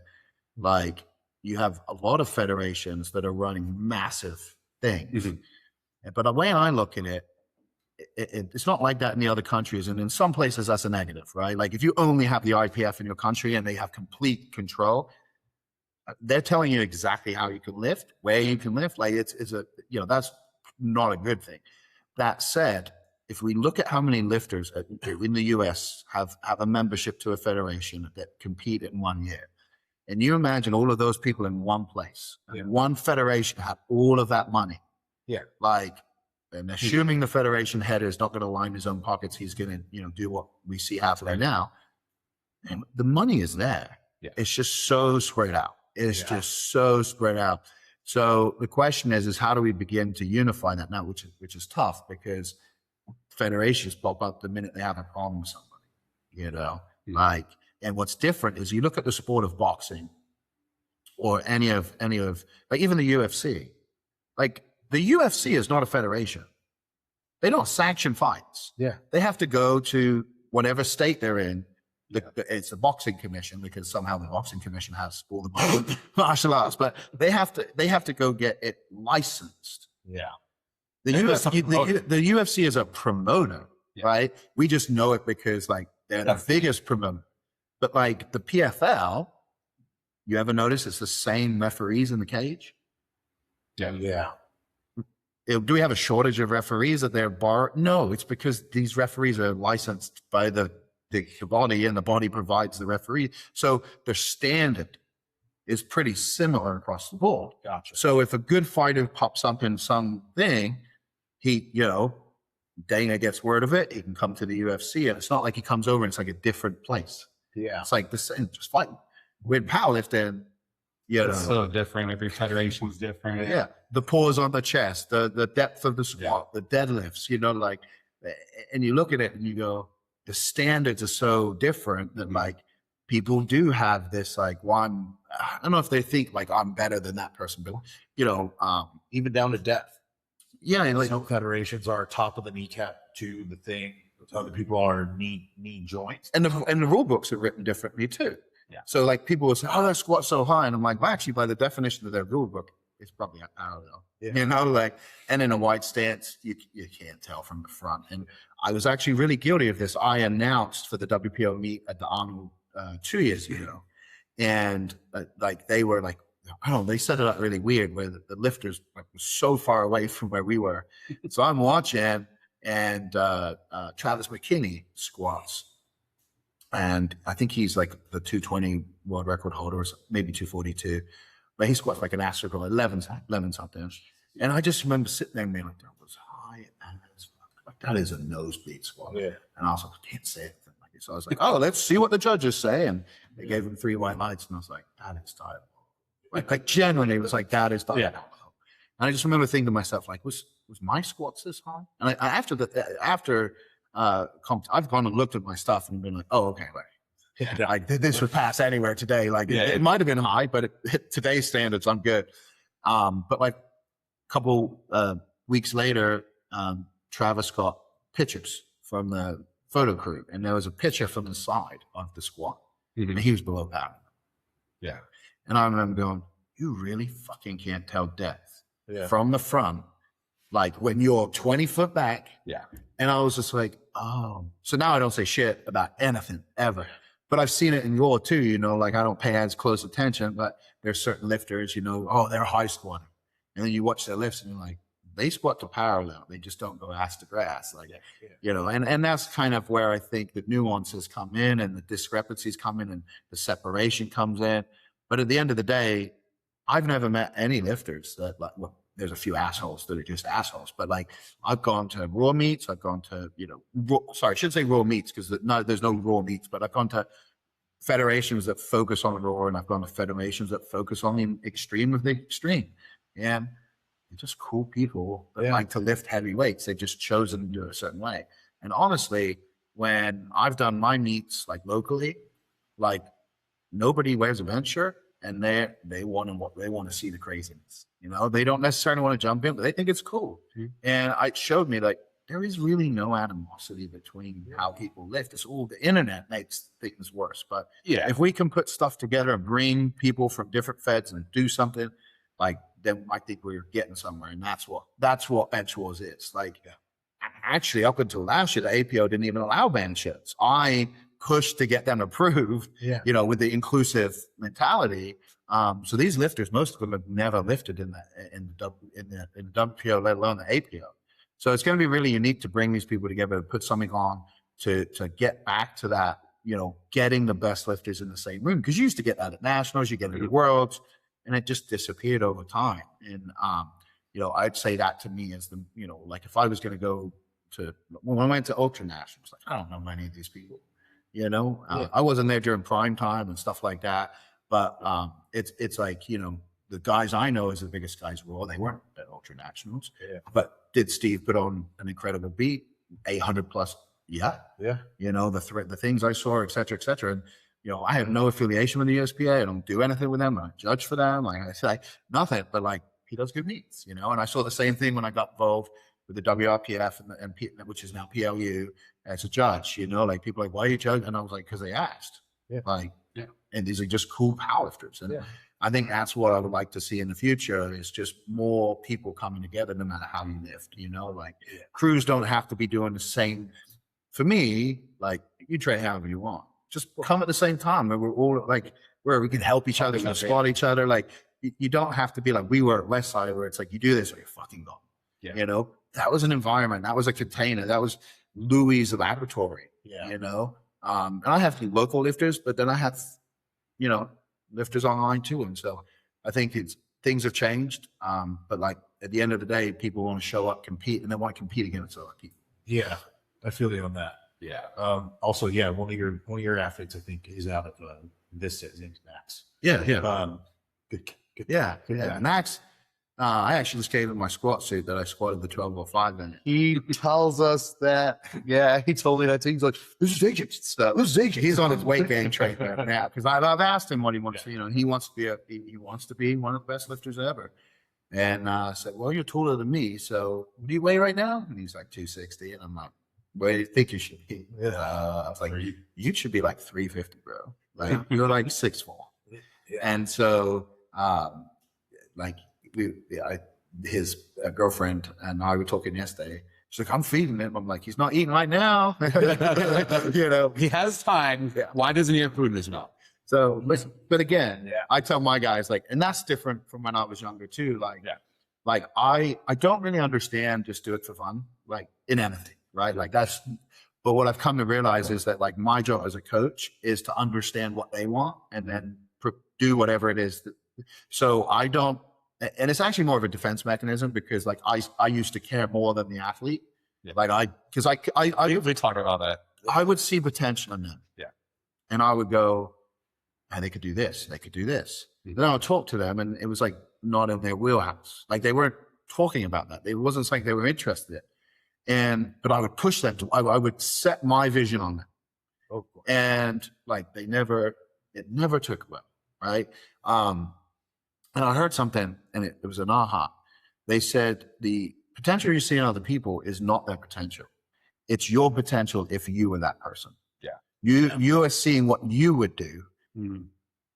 like, you have a lot of federations that are running massive things. Mm-hmm. But the way I look at it, it's not like that in the other countries. And in some places, that's a negative, right? Like, if you only have the IPF in your country and they have complete control, they're telling you exactly how you can lift, where you can lift. Like, it's a, you know, that's not a good thing. That said, if we look at how many lifters in the US have a membership to a federation that compete in 1 year, and you imagine all of those people in one place, one federation have all of that money. Yeah. Like, and assuming the federation head is not going to line his own pockets, he's going to, you know, do what we see happening now. And the money is there. Yeah. It's just so spread out. It's just so spread out. So the question is how do we begin to unify that now, which is tough, because federations pop up the minute they have a problem with somebody, you know, like, and what's different is you look at the sport of boxing or any of, like, even the UFC, like, the UFC is not a federation. They don't sanction fights. Yeah. They have to go to whatever state they're in. It's the boxing commission, because somehow the boxing commission has all the martial arts, but they have to go get it licensed. Yeah. The UFC is a promoter, right? We just know it because, like, they're the biggest promoter. But like the PFL, you ever notice it's the same referees in the cage? Yeah. Yeah. Do we have a shortage of referees at their bar? No, it's because these referees are licensed by the body, and the body provides the referee. So their standard is pretty similar across the board. Gotcha. So if a good fighter pops up in something, he, you know, Dana gets word of it, he can come to the UFC, and it's not like he comes over and it's like a different place. Yeah. It's like the same, just fighting. With powerlifting, you know, It's so different. Every federation's different. yeah, the pause on the chest, the depth of the squat, the deadlifts, you know, like, and you look at it and you go, the standards are so different that like people do have this like one, I don't know if they think like I'm better than that person, but you know, Even down to depth. yeah, and like, Some federations are top of the kneecap to the thing. Other people are knee joints. and the rule books are written differently too. Yeah. So like people will say, oh, that squat's so high. And I'm like, well, actually by the definition of their rule book, it's probably parallel. Yeah. You know, like, and in a wide stance, you can't tell from the front. And I was actually really guilty of this. I announced for the WPO meet at the Arnold 2 years ago. And like they were like, I don't know, they set it up really weird where the lifters like, were so far away from where we were. So I'm watching and Travis McKinney squats. And I think he's like the 220 world record holder, or maybe 242. But he squats like an astronaut, 11 something. And I just remember sitting there and being like, that was high as fuck. Like, that is a nosebleed squat. Yeah. And I was like, I can't say anything like it. So I was like, oh, let's see what the judges say. And they gave him 3 white lights. And I was like, that is diabolical. Like genuinely, it was like, that is diabolical. Yeah. And I just remember thinking to myself, like, was my squats this high? And I've gone and looked at my stuff and been like, oh, okay, like, yeah, this would pass anywhere today. Like it might have been high, but it hit today's standards, I'm good. But like a couple weeks later, Travis got pictures from the photo crew, and there was a picture from the side of the squat, and he was below that. Yeah. And I remember going, you really fucking can't tell depth from the front, like when you're 20 foot back. Yeah. And I was just like, oh. So now I don't say shit about anything ever. But I've seen it in raw too, you know, like I don't pay as close attention, but there's certain lifters, you know, oh, they're high squatting. And then you watch their lifts and you're like, they squat to parallel. They just don't go ass to grass. Like, you know, and that's kind of where I think the nuances come in and the discrepancies come in and the separation comes in. But at the end of the day, I've never met any lifters that, like, well, there's a few assholes that are just assholes, but like I've gone to raw meets, I've gone to, you know, I shouldn't say raw meets because there's no raw meets, but I've gone to federations that focus on raw, and I've gone to federations that focus on the extreme of the extreme. And they're just cool people that like to lift heavy weights. They've just chosen to do it a certain way. And honestly, when I've done my meets like locally, like nobody wears a bench shirt. And they want to see the craziness. You know, they don't necessarily want to jump in, but they think it's cool. Mm-hmm. And it showed me like there is really no animosity between how people lift. It's all the internet makes things worse. But if we can put stuff together and bring people from different feds and do something, like then I think we're getting somewhere. And that's what bench wars is. Like actually up until last year, the APO didn't even allow bench shirts. I pushed to get them approved, you know, with the inclusive mentality. So these lifters, most of them have never lifted in the WPO, let alone the APO. So it's going to be really unique to bring these people together to put something on to get back to that, you know, getting the best lifters in the same room. Because you used to get that at nationals, you get it at worlds, and it just disappeared over time. And, you know, I'd say that to me as the, you know, like if I was going to go to, when I went to ultra nationals, like I don't know many of these people. You know, I wasn't there during prime time and stuff like that. But it's like, you know, the guys I know as the biggest guys were, they weren't at ultra nationals. Yeah. But did Steve put on an incredible beat? 800 plus. Yeah. You know, the things I saw, et cetera, et cetera. And, you know, I have no affiliation with the USPA. I don't do anything with them. I don't judge for them. Like I say, nothing, but like he does good meets, you know. And I saw the same thing when I got involved with the WRPF and which is now PLU as a judge, you know, like people are like, why are you judging? And I was like, because they asked. And these are just cool powerlifters. And I think that's what I would like to see in the future is just more people coming together no matter how you lift, you know, like crews don't have to be doing the same. For me, like you train however you want, just come at the same time. And we're all like, where we can help each other, and squat each other. Like you don't have to be like we were at Westside where it's like, you do this or you're fucking gone. You know, that was an environment. That was a container. That was Louis' laboratory, you know? And I have local lifters, but then I have, you know, lifters online too. And so I think things have changed. But like at the end of the day, people want to show up, compete, and they want to compete against other people. Yeah, I feel you on that. Yeah. Also, yeah, one of your athletes, I think, is out of Vista. His name's Max. Yeah, yeah. Good. Yeah. Max, I actually just gave him my squat suit that I squatted the 1205 in. He tells us that, yeah, he told me that too. He's like, this is agent stuff. This is agent. He's on his weight gain train right now. Because I've asked him what he wants to, you know, he wants to be one of the best lifters ever. And I said, well, you're taller than me. So what do you weigh right now? And he's like 260. And I'm like, where do you think you should be? I was like, you should be like 350, bro. Like, you're like 6'4". Yeah. And so, like, his girlfriend and I were talking yesterday. She's like, I'm feeding him. I'm like, he's not eating right now. You know, He has time. Yeah. Why doesn't he have food in his mouth? so, but again, I tell my guys, like, and that's different from when I was younger too. Like, like I don't really understand just do it for fun, like in anything, right? Like that's, but what I've come to realize is that like my job as a coach is to understand what they want and then do whatever it is. So I don't, and it's actually more of a defense mechanism because like I used to care more than the athlete. Yeah. Like I We talk about that. I would see potential in them. Yeah. And I would go, and they could do this, they could do this. Then I would talk to them and it was like not in their wheelhouse. Like they weren't talking about that. It wasn't something they were interested in. But I would push them to, I would set my vision on them. Oh, And like it never took well. Right. And I heard something and it was an aha. They said the potential you see in other people is not their potential. It's your potential if you were that person. Yeah. You are seeing what you would do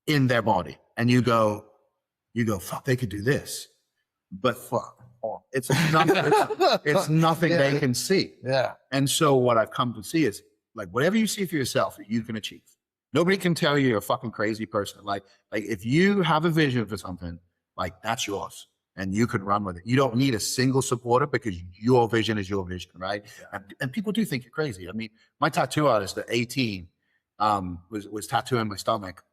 in their body. And you go, fuck, they could do this. But fuck, it's nothing they can see. Yeah. And so what I've come to see is like whatever you see for yourself, you can achieve. Nobody can tell you you're a fucking crazy person. Like if you have a vision for something, like that's yours and you can run with it. You don't need a single supporter because your vision is your vision, right? Yeah. And people do think you're crazy. I mean, my tattoo artist at 18 was tattooing my stomach.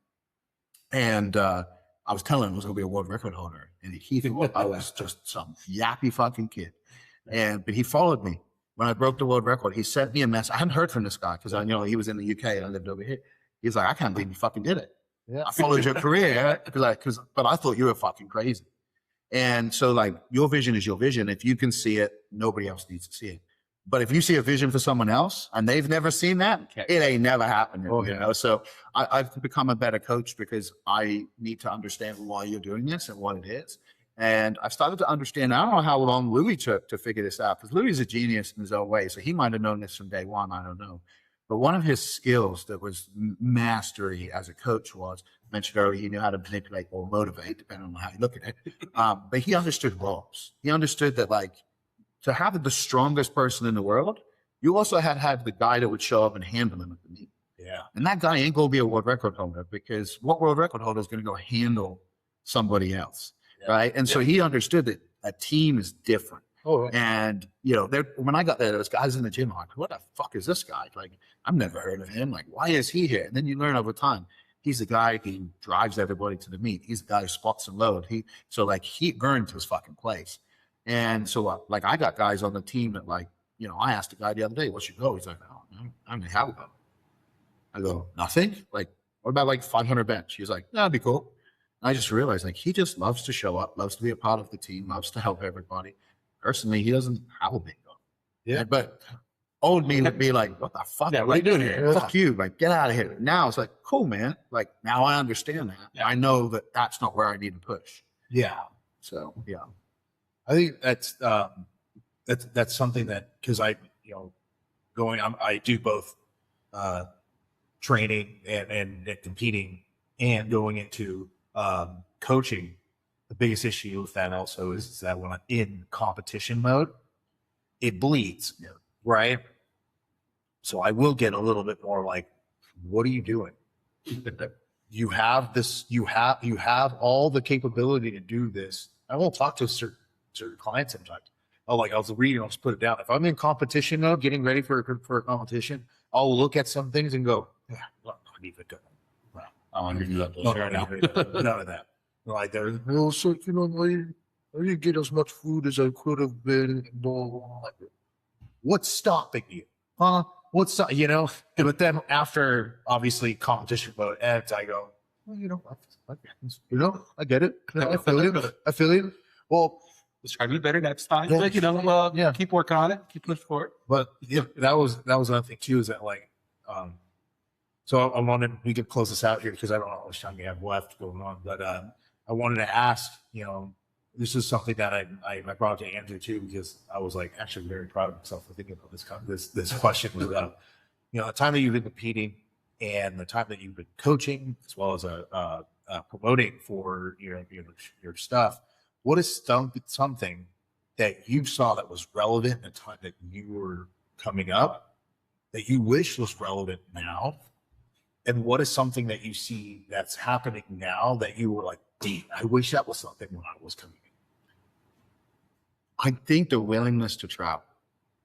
And I was telling him I was going to be a world record holder. And he thought I was just some yappy fucking kid. But he followed me. When I broke the world record, he sent me a message. I hadn't heard from this guy because I know he was in the UK and I lived over here. He's like, I can't believe you fucking did it. Yeah. I followed your career, but I thought you were fucking crazy. And so like your vision is your vision. If you can see it, nobody else needs to see it. But if you see a vision for someone else and they've never seen that, it ain't never happened. You know? So I've become a better coach because I need to understand why you're doing this and what it is. And I've started to understand, I don't know how long Louis took to figure this out because Louis is a genius in his own way. So he might have known this from day one. I don't know. But one of his skills that was mastery as a coach was, mentioned earlier, he knew how to manipulate or motivate, depending on how you look at it. But he understood roles. He understood that like to have the strongest person in the world, you also had to have the guy that would show up and handle him at the meet. Yeah. And that guy ain't going to be a world record holder because what world record holder is going to go handle somebody else? Yeah. Right. And so he understood that a team is different. Oh, and you know, when I got there was guys in the gym like, what the fuck is this guy? Like, I've never heard of him. Like, why is he here? And then you learn over time, he's the guy who drives everybody to the meet. He's the guy who spots and load. He earned his fucking place. And so like I got guys on the team that like, you know, I asked a guy the other day, what's your goal? He's like, oh, I don't have a goal. I go, nothing? Like, what about like 500 bench? He's like, that'd be cool. And I just realized like he just loves to show up, loves to be a part of the team, loves to help everybody. Personally, he doesn't have a big goal. Yeah. But old me would be like, what the fuck? Yeah, what are you doing here? Fuck you. Like, get out of here. Now it's like, cool, man. Like, now I understand that. Yeah. I know that that's not where I need to push. Yeah. So, yeah. I think that's something that, because I do both training and competing and going into coaching. The biggest issue with that also is that when I'm in competition mode, it bleeds, right? So I will get a little bit more like, what are you doing? You have this, you have all the capability to do this. I won't talk to certain clients sometimes. I'll just put it down. If I'm in competition mode, getting ready for a competition, I'll look at some things and go, I need to go. Well, I want to do that. None of that. Like there's so I didn't get as much food as I could have been. what's stopping you? Huh? You know? But then after obviously competition mode ends, I go, well, you know, I get it. I feel you. Well, Let's try to do better next time. Yeah. But, you know, Yeah. keep working on it. Keep pushing for it. but yeah, that was another thing too, is that like, so I wanted, we could close this out here because I don't know how much time we have left going on, but I wanted to ask, you know, this is something that I brought up to Andrew too, because I was like actually very proud of myself for thinking about this question was about, you know, the time that you've been competing and the time that you've been coaching as well as promoting for your stuff. What is something that you saw that was relevant in the time that you were coming up that you wish was relevant now? And what is something that you see that's happening now that you were like, damn, I wish that was something when I was coming in? I think the willingness to travel,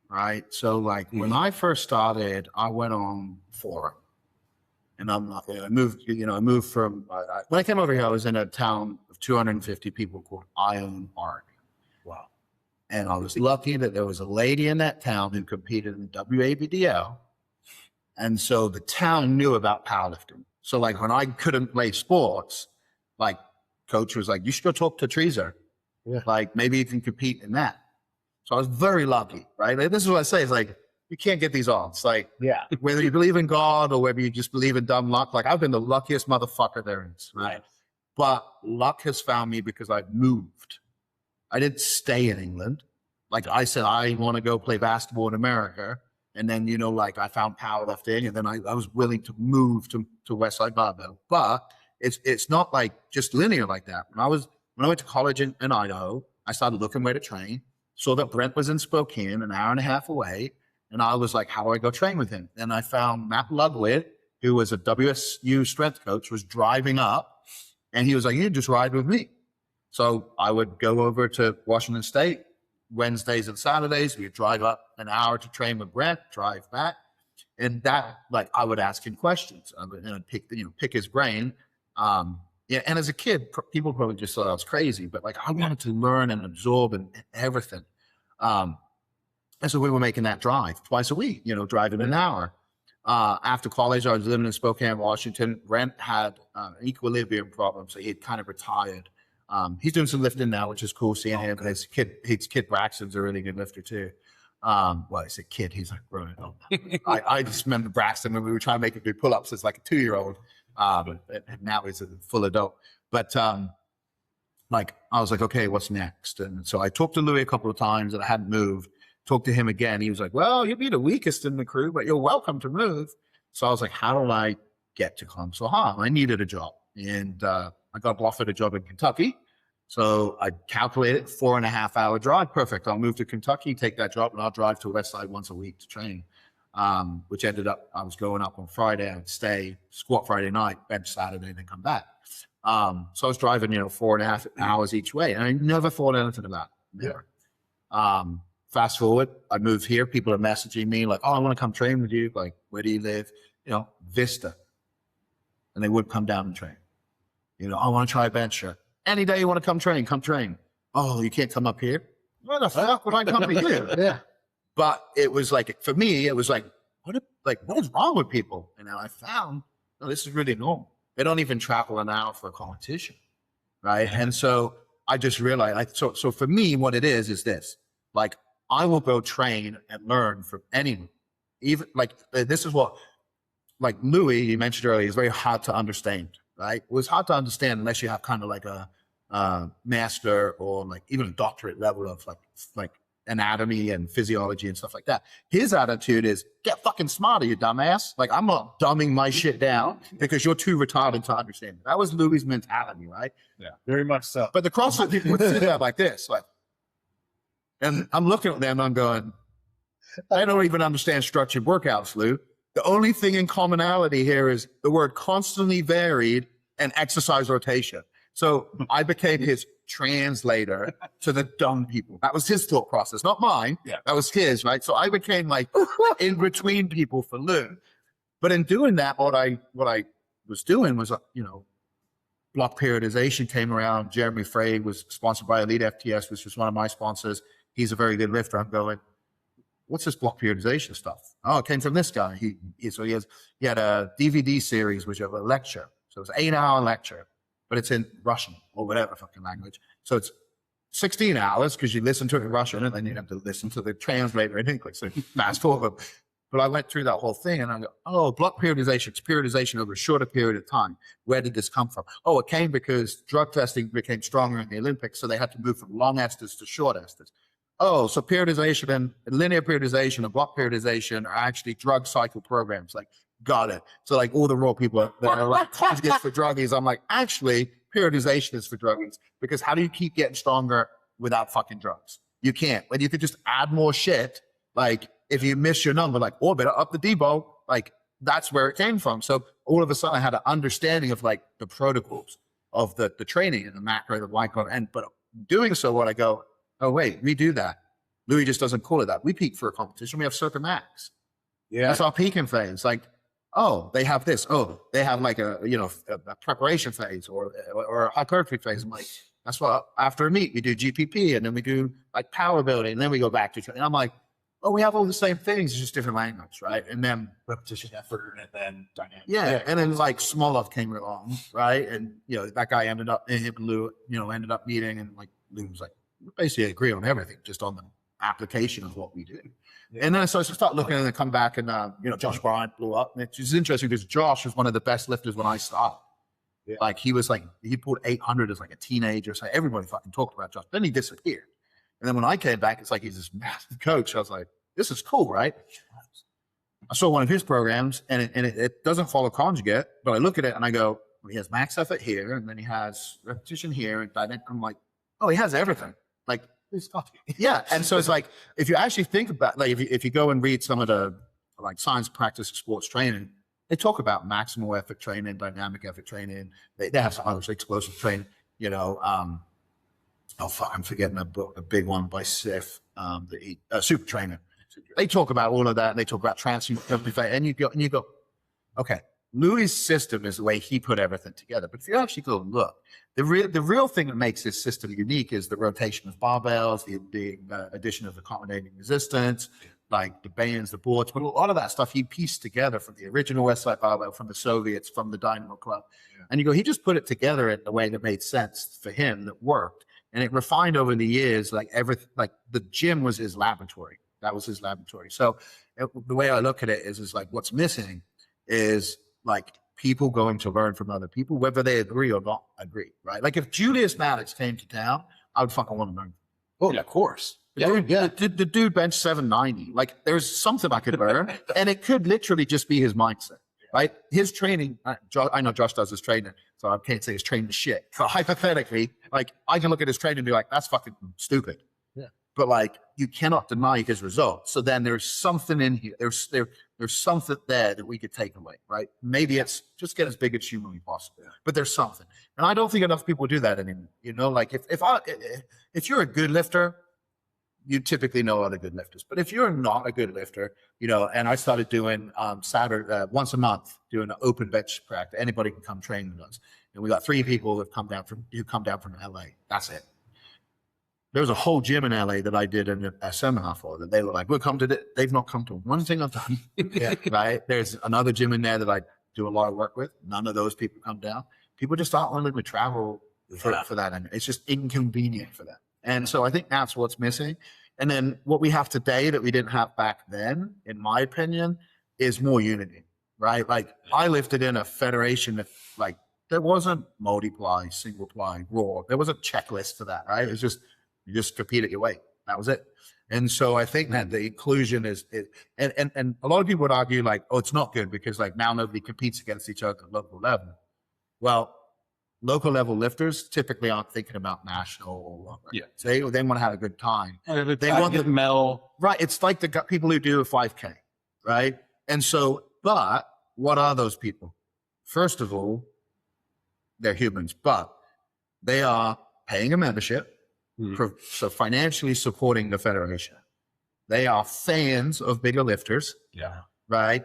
right? So like when I first started, I went on forum, and I moved from, when I came over here, I was in a town of 250 people called Iron Park. Wow. And I was lucky that there was a lady in that town who competed in the WABDL. And so the town knew about powerlifting. So like when I couldn't play sports, like coach was like, you should go talk to Teresa. Yeah. Like maybe you can compete in that. So I was very lucky, right? Like, this is what I say. It's like, you can't get these odds. Like whether you believe in God or whether you just believe in dumb luck, like I've been the luckiest motherfucker there is, right? But luck has found me because I've moved. I didn't stay in England. Like I said, I want to go play basketball in America. And then, you know, like I found powerlifting, and then I was willing to move to Westside Barbell. But it's not like just linear like that. When I went to college in Idaho, I started looking where to train. Saw that Brent was in Spokane, an hour and a half away. And I was like, how do I go train with him? And I found Matt Ludwig, who was a WSU strength coach, was driving up. And he was like, you just ride with me. So I would go over to Washington State Wednesdays and Saturdays. We'd drive up an hour to train with Brent, drive back. And that, like, I would ask him questions. I would pick his brain. Yeah, and as a kid, people probably just thought I was crazy, but like I wanted to learn and absorb and everything. And so we were making that drive twice a week, you know, driving an hour. After college, I was living in Spokane, Washington. Brent had an equilibrium problem, so he had kind of retired. He's doing some lifting now, which is cool seeing him. But his kid Braxton's a really good lifter too. Well, I said kid, he's like grown up. I just remember Braxton when we were trying to make him do pull-ups as like a 2-year-old. But now he's a full adult. But like I was like, okay, what's next? And so I talked to Louis a couple of times, and I hadn't moved. Talked to him again. He was like, well, you'll be the weakest in the crew, but you're welcome to move. So I was like, how do I get to Clemson Hall? I needed a job, and I got offered a job in Kentucky. So I calculated 4.5-hour drive. Perfect. I'll move to Kentucky, take that job, and I'll drive to Westside once a week to train. Which ended up, I was going up on Friday, I'd stay, squat Friday night, bench Saturday, then come back. So I was driving, 4.5 hours each way, and I never thought anything about it. Never. Fast forward, I moved here. People are messaging me like, oh, I want to come train with you. Like, where do you live? Vista. And they would come down and train. I want to try a bench shirt. Any day you want to come train. Oh, you can't come up here? Where the fuck would I come to you? Yeah. But it was like, for me, it was like, what is wrong with people? And then I found, no, this is really normal. They don't even travel an hour for a competition, right? And so I just realized, so for me, what it is this. Like, I will go train and learn from anyone. Even like, this is what, like Louis, you mentioned earlier, is very hard to understand, right? It was hard to understand unless you have kind of like a master or like even a doctorate level of like anatomy and physiology and stuff like that. His attitude is, get fucking smarter, you dumbass. Like, I'm not dumbing my shit down because you're too retarded to understand. That was Louis' mentality, right? Yeah, very much so. But the CrossFit people would sit there like this, like, and I'm looking at them, I'm going, I don't even understand structured workouts, Lou. The only thing in commonality here is the word constantly varied and exercise rotation. So I became his translator to the dumb people. That was his thought process, not mine. Yeah. That was his, right? So I became like in between people for Lou. But in doing that, what I was doing was, block periodization came around. Jeremy Frey was sponsored by Elite FTS, which was one of my sponsors. He's a very good lifter. I'm going, what's this block periodization stuff? Oh, it came from this guy. He had a DVD series, which of a lecture. So it's an 8-hour lecture, but it's in Russian or whatever fucking language. So it's 16 hours because you listen to it in Russian and then you have to listen to the translator in English. So fast forward. But I went through that whole thing and I go, oh, block periodization, it's periodization over a shorter period of time. Where did this come from? Oh, it came because drug testing became stronger in the Olympics. So they had to move from long esters to short esters. Oh, so periodization and linear periodization and block periodization are actually drug cycle programs. Like, got it. So like all the raw people that are like conjugates for druggies, I'm like, actually, periodization is for druggies because how do you keep getting stronger without fucking drugs? You can't. When you could just add more shit, like if you miss your number, like orbit up the debo, like that's where it came from. So all of a sudden I had an understanding of like the protocols of the training and the macro, the micro, and but doing so, what I go, oh wait, we do that. Louis just doesn't call it that. We peak for a competition. We have circa max. Yeah. That's our peaking phase. Like, oh, they have this. Oh, they have like a preparation phase or a hypertrophy phase. I'm like, that's what after a meet we do GPP and then we do like power building and then we go back to training. I'm like, oh, we have all the same things, it's just different language, right? And then Repetition, effort, and then dynamic. yeah, and then like Smolov came along, right? And that guy him and Lou, ended up meeting, and like Lou was like, we basically agree on everything, just on the application of what we do. Yeah. And then so I started looking and then come back and Josh Bryant blew up. And it's just interesting because Josh was one of the best lifters when I started. Yeah. Like he pulled 800 as like a teenager. So everybody fucking talked about Josh. Then he disappeared. And then when I came back, it's like he's this massive coach. I was like, this is cool, right? I saw one of his programs and it doesn't follow conjugate, but I look at it and I go, well, he has max effort here and then he has repetition here. And I'm like, oh, he has everything. Like, yeah. And so it's like, if you actually think about, like, if you go and read some of the like science practice of sports training, they talk about maximal effort training, dynamic effort training. They have some other explosive training, oh fuck, I'm forgetting a big one by Sif, Super Trainer. They talk about all of that, and they talk about transient, and you go, okay, Louis' system is the way he put everything together. But if you actually go and look, the real thing that makes this system unique is the rotation of barbells, the addition of accommodating resistance, like the bands, the boards, but a lot of that stuff he pieced together from the original Westside barbell, from the Soviets, from the Dynamo Club. Yeah. And you go, he just put it together in a way that made sense for him, that worked. And it refined over the years, like the gym was his laboratory. That was his laboratory. So the way I look at it is like what's missing is like people going to learn from other people, whether they agree or not agree, right? Like if Julius Maddox came to town, I would fucking want to learn. Oh, yeah, of course. Yeah. The dude benched 790. Like there's something I could learn, and it could literally just be his mindset, right? His training, I know Josh does his training, so I can't say his training is shit. But hypothetically, like I can look at his training and be like, that's fucking stupid. Yeah. But like you cannot deny his results. So then there's something in here. There's something there that we could take away, right? Maybe it's just get as big as humanly possible. Yeah. But there's something. And I don't think enough people do that anymore. Like if you're a good lifter, you typically know other good lifters. But if you're not a good lifter, and I started doing Saturday once a month, doing an open bench practice. Anybody can come train with us. And we got 3 people that come down from LA. That's it. There was a whole gym in LA that I did a seminar for that they were like, we'll come to it. They've not come to one thing I've done. Yeah, right. There's another gym in there that I do a lot of work with. None of those people come down. People just aren't willing to travel for that. And it's just inconvenient for them. And so I think that's what's missing. And then what we have today that we didn't have back then, in my opinion, is more unity, right? Like I lifted in a federation that like there wasn't multiply, single ply, raw. There was a checklist for that, right? It's just, you just compete at your weight. That was it. And so I think that the inclusion is and a lot of people would argue like, oh, it's not good because like now nobody competes against each other at local level. Well, local level lifters typically aren't thinking about national or whatever. Yeah. So they want to have a good time. They want the medal. Right. It's like the people who do a 5K, right? And so, but what are those people? First of all, they're humans, but they are paying a membership. So financially supporting the federation. They are fans of bigger lifters. Yeah. Right.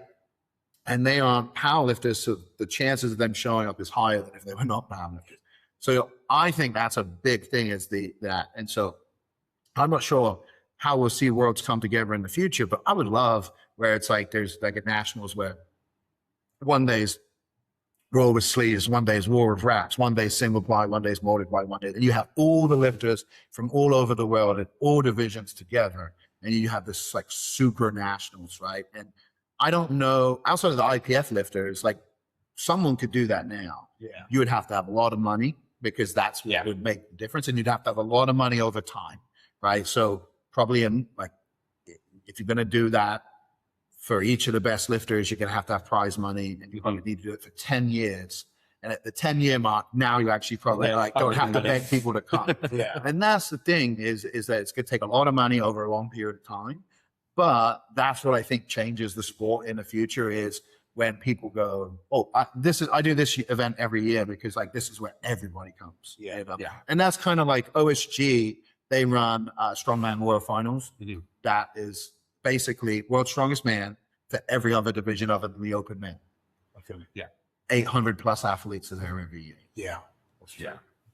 And they are powerlifters, so the chances of them showing up is higher than if they were not powerlifters. So I think that's a big thing is that. And so I'm not sure how we'll see worlds come together in the future. But I would love where it's like there's like a nationals where one day's roll with sleeves, one day's war with wraps, one day's single ply, one day's multiply, one day. And you have all the lifters from all over the world and all divisions together. And you have this like super nationals, right? And I don't know, outside of the IPF lifters, like someone could do that now. Yeah. You would have to have a lot of money because that's what would make the difference. And you'd have to have a lot of money over time, right? So probably in like, if you're going to do that for each of the best lifters, you're going to have prize money, and you're going to need to do it for 10 years. And at the 10-year mark, now you actually probably like don't have to beg people to come. And that's the thing is that it's going to take a lot of money over a long period of time. But that's what I think changes the sport in the future is when people go, oh, I do this event every year because like this is where everybody comes. And that's kind of like OSG. They run Strongman World Finals. That is basically World's Strongest Man for every other division other than the Open Men. 800 plus athletes are there every year.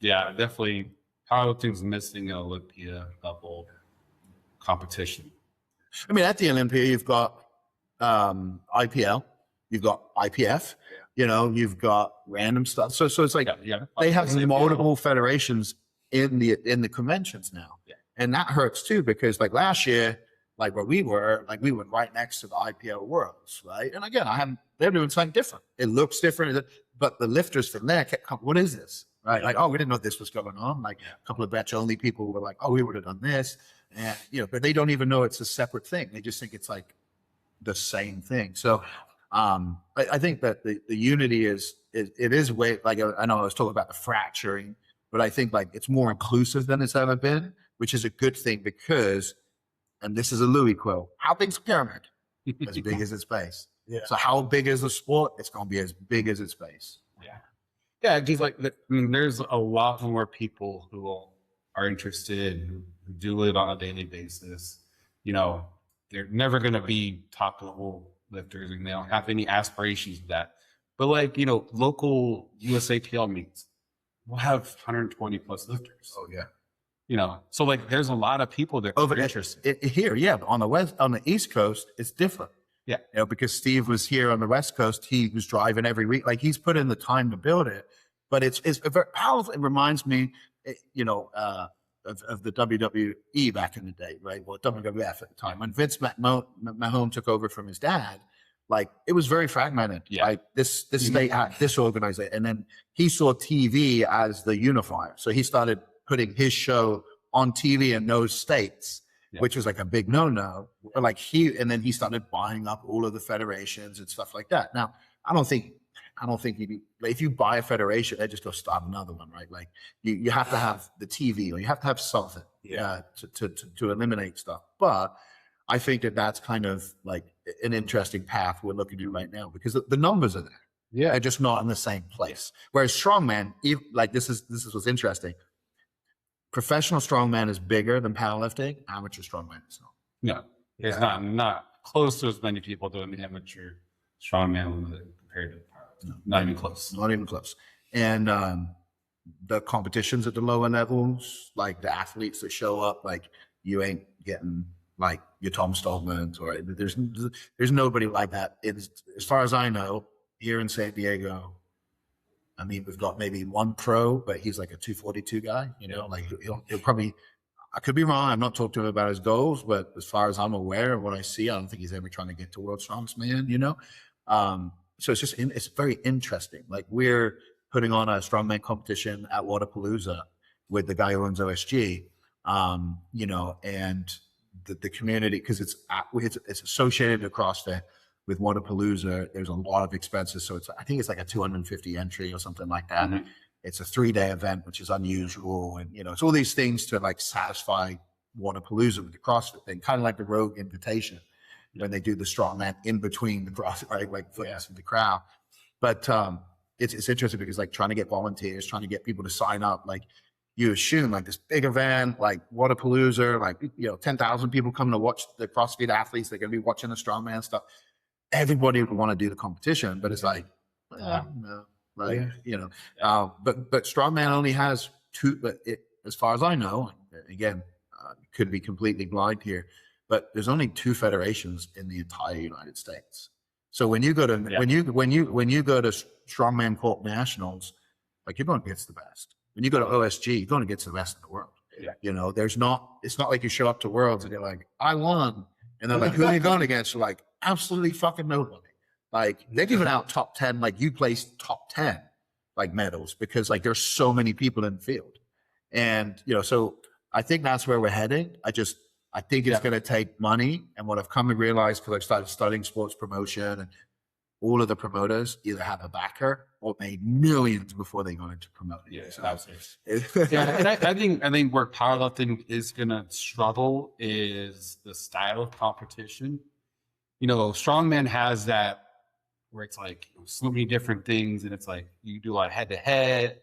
Definitely. Powerlifting's missing an Olympia level competition. I mean, at the Olympia, you've got IPL, you've got IPF, you know, you've got random stuff. So it's like they have multiple federations in the conventions now, and that hurts too because like last year, like where we were right next to the IPL Worlds, right? And again, they're doing something different. It looks different, but the lifters from there kept coming, what is this? Right? Like, oh, we didn't know this was going on. Like a couple of batch only people were like, oh, we would have done this. And, you know, but they don't even know it's a separate thing. They just think it's like the same thing. So I think that the unity is way, like I know I was talking about the fracturing, but I think like it's more inclusive than it's ever been, which is a good thing because, and this is a Louis quote, how big's a pyramid? As big as its base. So how big is the sport? It's going to be as big as its base. Just like, I mean, there's a lot more people who are interested, who do it on a daily basis. You know, they're never going to be top level lifters and they don't have any aspirations of that. But like, you know, local USAPL meets will have 120 plus lifters. Oh yeah. You know, so like there's a lot of people that are interested here. Yeah. But on the East Coast, it's different. You know, because Steve was here on the West Coast, he was driving every week. Like he's put in the time to build it, but it's very powerful. It reminds me, you know, of the WWE back in the day, right? Well, WWF at the time when Vince Mahone took over from his dad, like it was very fragmented. Like this state had this organization, and then he saw TV as the unifier, so he started putting his show on TV in those states. Which was like a big no-no. But like and then he started buying up all of the federations and stuff like that. Now, I don't think if you buy a federation, they just go start another one, right? Like you have to have the TV or you have to have something to eliminate stuff. But I think that's kind of like an interesting path we're looking to right now because the numbers are there. They're just not in the same place. Whereas strongman, like this is what's interesting. Professional strongman is bigger than powerlifting. Amateur strongman is not. No, it's not close to as many people doing the amateur strongman compared to powerlifting. Not even close. Not even close. And the competitions at the lower levels, like the athletes that show up, like you ain't getting like your Tom Stallmans or there's nobody like that. As far as I know, here in San Diego. I mean, we've got maybe one pro, but he's like a 242 guy, you know, like he'll probably, I could be wrong. I'm not talking to him about his goals, but as far as I'm aware of what I see, I don't think he's ever trying to get to World's Strongest Man, you know? So it's very interesting. Like we're putting on a strongman competition at Waterpalooza with the guy who owns OSG, you know, and the community, cause it's associated with CrossFit. With Waterpalooza, there's a lot of expenses. So I think it's like a 250 entry or something like that. Mm-hmm. It's a 3-day event, which is unusual. And, you know, it's all these things to like satisfy Waterpalooza with the CrossFit thing, kind of like the Rogue Invitation when they do the strongman in between the CrossFit, right? Like foots in the crowd. But it's interesting because like trying to get volunteers, trying to get people to sign up, like you assume like this big event, like Waterpalooza, like, you know, 10,000 people coming to watch the CrossFit athletes. They're going to be watching the strongman stuff. Everybody would want to do the competition, but it's like, no, like, you know, but strongman only has 2, but as far as I know, again, could be completely blind here, but there's only 2 federations in the entire United States. So when you go to when you go to Strongman Corp Nationals, like, you're going against the best. When you go to OSG, you're going against the rest of the world. Yeah. You know, it's not like you show up to Worlds and you're like, I won. And they're like, who are you going against? You're like, absolutely fucking nobody. Like, they're giving out top 10, like, you placed top 10, like, medals, because, like, there's so many people in the field. And, you know, so I think that's where we're heading. I think it's going to take money. And what I've come to realize, because I've started studying sports promotion, and all of the promoters either have a backer or made millions before they go into promoting. Yeah, So, yeah, and I think where powerlifting is gonna struggle is the style of competition. You know, strongman has that where it's like so many different things, and it's like you do a lot of head to head.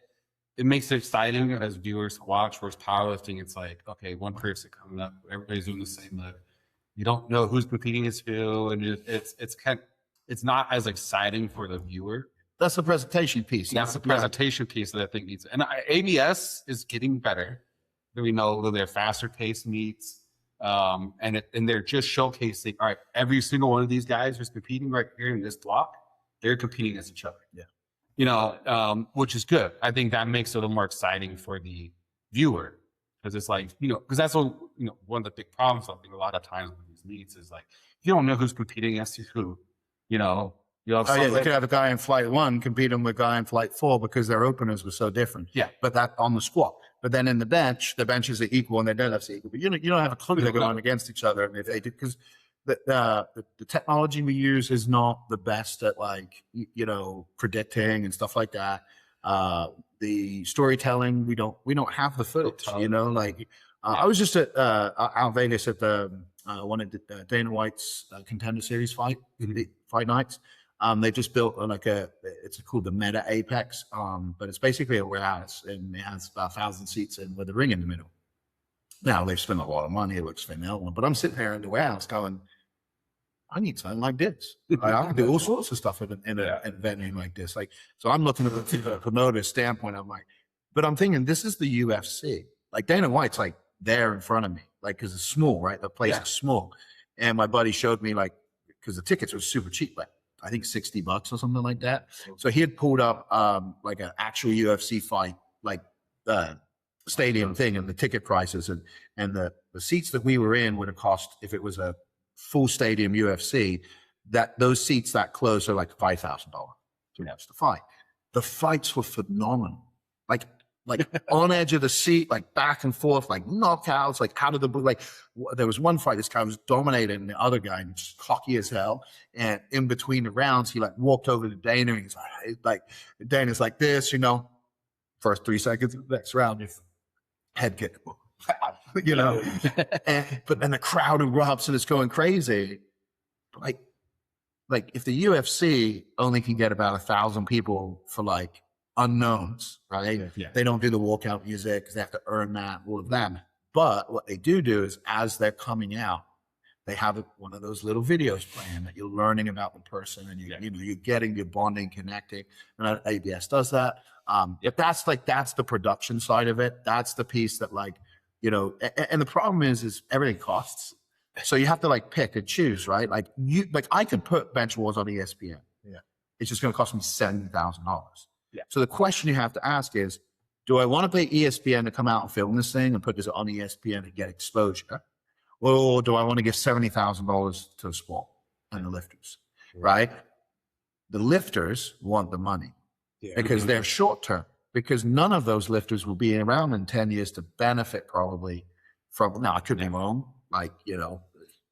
It makes it exciting as viewers to watch. Whereas powerlifting, it's like, okay, one person coming up, everybody's doing the same lift. You don't know who's competing as who, and it's not as exciting for the viewer. That's the presentation piece. That's the presentation piece that I think needs. And ABS is getting better. We know that they're faster paced meets, and they're just showcasing. All right, every single one of these guys who's competing right here in this block, they're competing against each other. Yeah. You know, which is good. I think that makes it a little more exciting for the viewer, because it's like, you know, because that's what, you know, one of the big problems I think a lot of times with these meets is like, you don't know who's competing against who. You know, you have you could have a guy in flight 1 competing with a guy in flight 4 because their openers were so different. Yeah. But that on the squat. But then in the benches are equal and their deadlifts are equal. But you don't have a clue they're going against each other. And if they do, because the technology we use is not the best at, like, you know, predicting and stuff like that. The storytelling, we don't have the footage, you know, like, I was just at out in Vegas at the one of Dana White's Contender Series fight nights. They just built it's called the Meta Apex, but it's basically a warehouse, and it has about 1,000 seats in with a ring in the middle. Now they've spent a lot of money. It looks phenomenal, but I'm sitting there in the warehouse going, I need something like this. I can do all sorts of stuff in a venue like this. Like, so I'm looking at the promoter standpoint. I'm like, but I'm thinking this is the UFC. Like, Dana White's like there in front of me, like, because it's small, right? The place is small. And my buddy showed me, like, because the tickets were super cheap, like I think $60 or something like that. So he had pulled up like an actual UFC fight, like stadium thing, and the ticket prices, and the seats that we were in would have cost, if it was a full stadium UFC, that those seats that close are like $5,000 to watch the fight. The fights were phenomenal. Like on edge of the seat, like back and forth, like knockouts, like out of the blue. Like, there was one fight, this guy was dominating the other guy, and just cocky as hell. And in between the rounds, he like walked over to Dana, and he's like Dana's like this, you know, first 3 seconds of the next round, if head kick, you know, but then the crowd erupts and it's going crazy. Like if the UFC only can get about 1,000 people for like unknowns, right? Yeah. They don't do the walkout music because they have to earn that, all of that. But what they do is, as they're coming out, they have one of those little videos playing that you're learning about the person, and you're getting, you're bonding, connecting. And ABS does that. If that's the production side of it, that's the piece that, like, you know, and the problem is everything costs. So you have to like pick and choose, right? Like I could put Bench Wars on ESPN. Yeah. It's just going to cost me $70,000. Yeah. So the question you have to ask is, do I want to pay ESPN to come out and film this thing and put this on ESPN and get exposure? Or do I want to give $70,000 to the sport and the lifters, right? The lifters want the money because they're short term, because none of those lifters will be around in 10 years to benefit probably from, now I could be wrong, like, you know.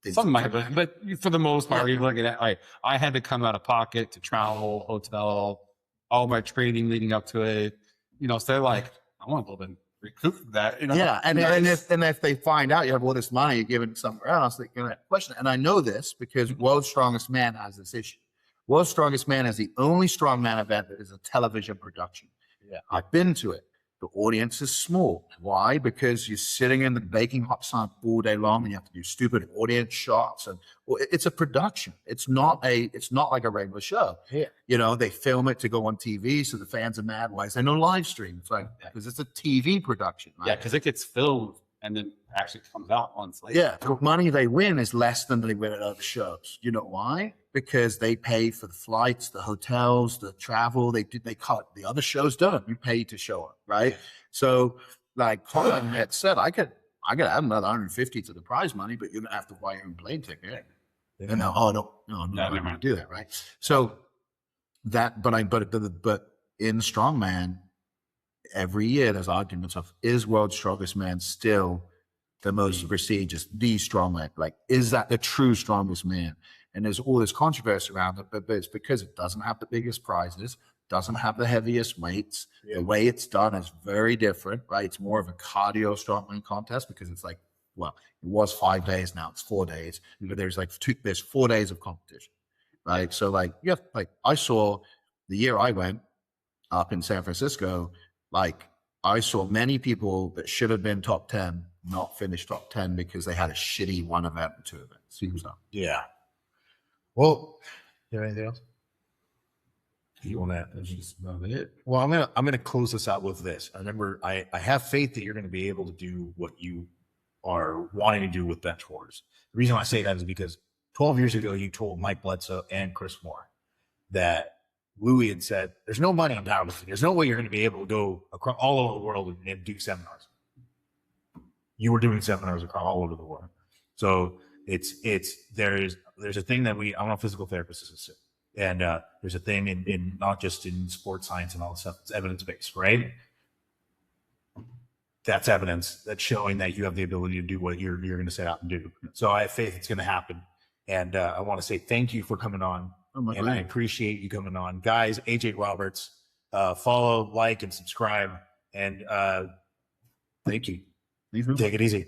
Something might be, but for the most part, you're looking at, like, I had to come out of pocket to travel, hotel, all my training leading up to it, you know, so they're like, I want a little bit recoup that, you know? Yeah, and if they find out you have all this money, you give it somewhere else, they're going to question it. And I know this because World's Strongest Man has this issue. World's Strongest Man is the only strongman event that is a television production. Yeah, I've been to it. The audience is small. Why? Because you're sitting in the baking hot sun all day long, and you have to do stupid audience shots, and it's a production. It's not like a regular show. Yeah. You know, they film it to go on TV, so the fans are mad. Why is there no live stream? It's like, because it's a TV production. Right? Yeah, because it gets filmed and then actually comes out months later. Yeah, the money they win is less than they win at other shows. You know why? Because they pay for the flights, the hotels, the travel. They cut the other shows done. You pay to show up, right? So, like Colin had said, I could add another 150 to the prize money, but you're gonna have to buy your own plane ticket. And now, no, I'm not going to do that, right? So that, but in strongman, every year there's arguments of, is world's strongest man still the most prestigious, the strongman? Like, is that the true strongest man? And there's all this controversy around it, but it's because it doesn't have the biggest prizes, doesn't have the heaviest weights. Yeah. The way it's done is very different, right? It's more of a cardio strongman contest because it's like, well, it was 5 days, now it's 4 days, but there's 4 days of competition, right? So like, yeah, like I saw the year I went up in San Francisco, like I saw many people that should have been top 10 not finish top 10 because they had a shitty one event or two events. Yeah. Well, you have anything else? You want that? That's just about it. Well, I'm gonna close this out with this. I remember I have faith that you're gonna be able to do what you are wanting to do with bench wars. The reason I say that is because 12 years ago, you told Mike Bledsoe and Chris Moore that Louis had said, there's no money in powerlifting. There's no way you're going to be able to go across all over the world and do seminars. You were doing seminars across all over the world. So there's a thing that I'm a physical therapist, and there's a thing in not just in sports science and all this stuff, it's evidence-based, right? That's evidence that's showing that you have the ability to do what you're going to set out and do. So I have faith it's going to happen. And I want to say thank you for coming on. And I appreciate you coming on. Guys, AJ Roberts, follow, like, and subscribe. And thank you. Take it easy.